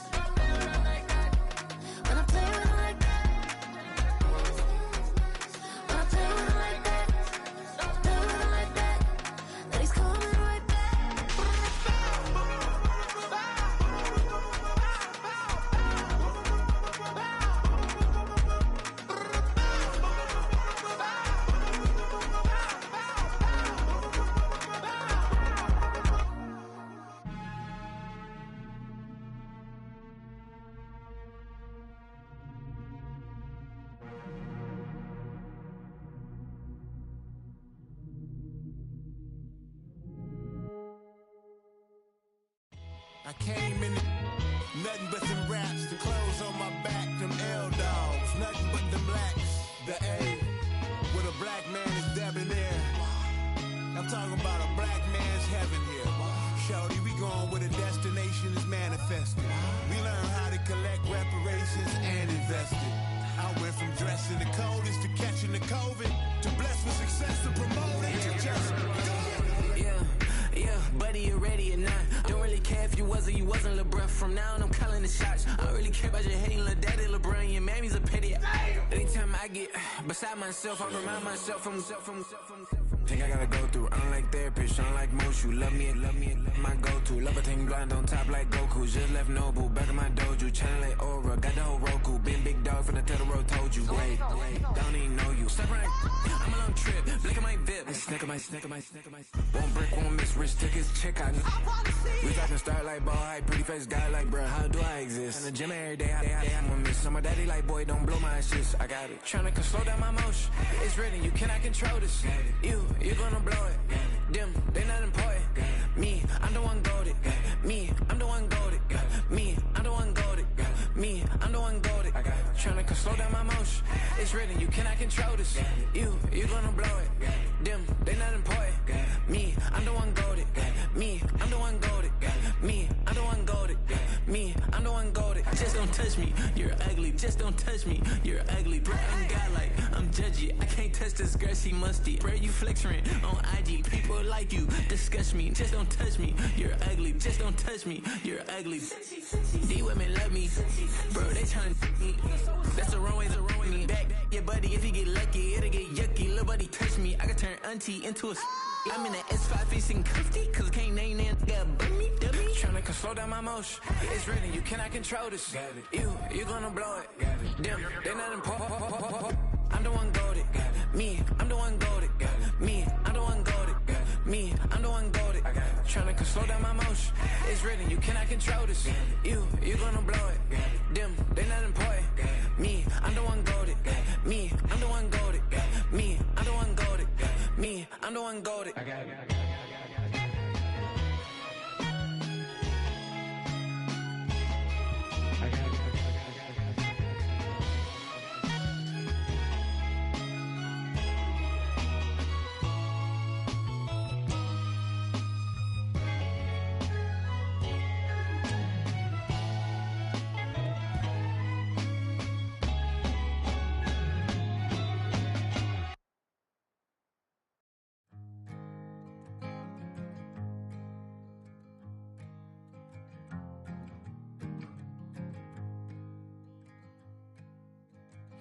When I play with him like that, when I play with him like that, play with him like that, that he's coming right back. I came in nothing but them raps, the clothes on my back, them L-dogs, nothing but them blacks. The A, with a black man is debonair. I'm talking about a black man's heaven here. Shorty, we going where the destination is manifested. We learn how to collect reparations and invest it. I went from dressing the coldest to catching the COVID, to blessed with success to promote it, to just go. Yeah, buddy, you ready or not? Don't really care if you was or you wasn't, lil' bruh. From now on, I'm calling the shots. I don't really care about your hating, lil' daddy, LeBron. Your mammy's a pity. Anytime I get beside myself, I remind myself from. Think I gotta go through. I don't like therapist, I don't like most. You love me, my go-to. Love a thing blind on top like Goku. Just left Nobu, back in my dojo. Channel like Aura, got the whole Roku. Been big dog from the Tether Road, told you. Wait, don't even know you. Step right, I'm a long trip. Blink of my VIP. Snicker my. One brick, one miss. Rich tickets, check out. We talking start like ball hype. Pretty face guy like, bruh, how do I exist? In the gym every day, I'm gonna miss. So my daddy like, boy, don't blow my shit. I got it. Tryna slow down my motion. It's written, you cannot control this. You gonna blow it. Them, they not important. Me, I'm the one golded. Me, I'm the one golded. Me, I'm the one golded. Me, I'm the one goaded. Tryna slow down my motion. It's written, you cannot control this. You gonna blow it. Them, they not important. Me, I'm the one goaded. Me, I'm the one goaded. Me, I'm the one goaded. Me, I'm the one goaded. Just don't touch me, you're ugly. Just don't touch me, you're ugly. Bro, I'm godlike, I'm judgy. I can't touch this girl, she musty. Bro, you flexing on IG. People like you disgust me. Just don't touch me, you're ugly. Just don't touch me, you're ugly. These women love me, bro, they tryna me. That's the wrong way, me. Back your buddy, if you get lucky, it'll get yucky. Little buddy touch me, I can turn auntie into a I'm in that S5 facing cuffy, cause I can't name that guy but me, dummy. Tryna slow down my motion. It's written, you cannot control this. You gonna blow it. Them, they not important. I'm the one goaded. Me, I'm the one goaded. Me, I'm the one goaded. Me, I'm the one goaded. Tryna slow down my motion. It's written, you cannot control this. You gonna blow it. Them, they not important. Me, I'm the one goaded. Me, I'm the one goaded. Me, I'm the one goaded. Me, I'm the one goaded. I got it.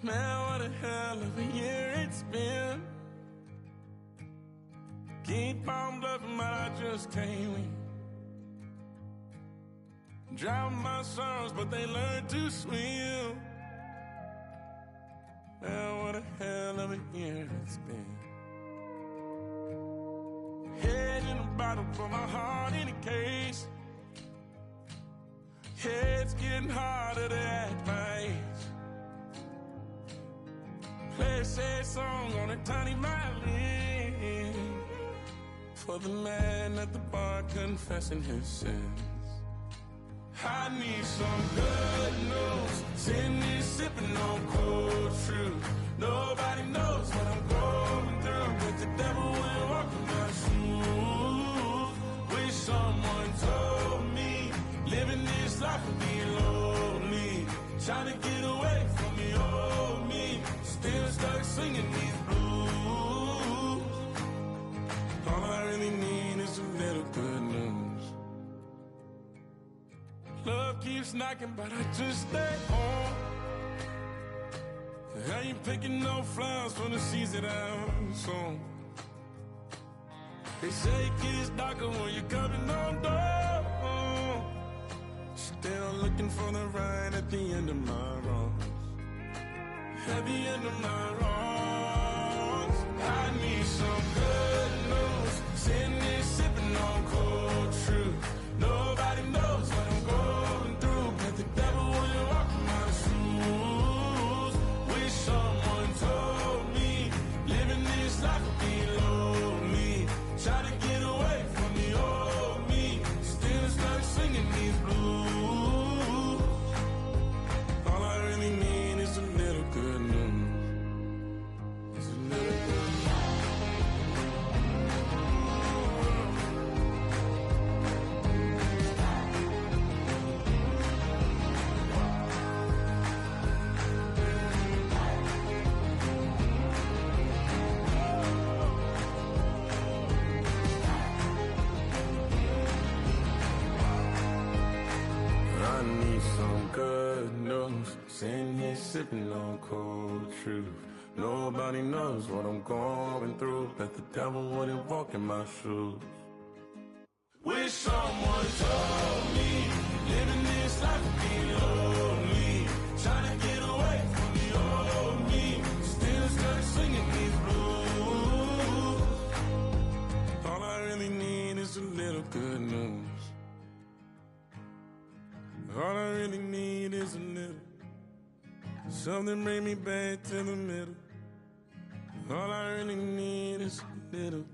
Man, what a hell of a year it's been. Keep on bluffing, but I just can't win. Drown my sorrows, but they learn to swim. Man, what a hell of a year it's been. Head in a bottle for my heart in a case. Head's getting harder to act my age. Play a sad song on a tiny violin for the man at the bar confessing his sins. I need some good news. Sitting here sipping on cold truth. Nobody knows what I'm going through, but the devil will walk in my shoes. Wish someone told me living this life would be lonely. Trying to get away from me, oh me. Still stuck singing these blues. All I really need is a little good news. Love keeps knocking, but I just stay home. I ain't picking no flowers from the seeds that I'm sown. They say it gets darker when you're coming on door. Still looking for the right at the end of my road. At the end of my wrongs, I need some good news. Sitting here sipping on cold truth. Nobody knows what I'm going through, but the devil will walk in my shoes. Wish someone told me living this life would be lonely. Try to get away from me, oh me. Still stuck singing these blues. All I really need is a little good news. I need some good news. Sitting here sipping on cold truth. Nobody knows what I'm going through. Bet the devil wouldn't walk in my shoes. Wish someone told me living this life would be lonely. Trying to get away from me, oh me. Still stuck singing these blues. All I really need is a little good news. All I really need is a little. Something bring me back to the middle. All I really need is a little.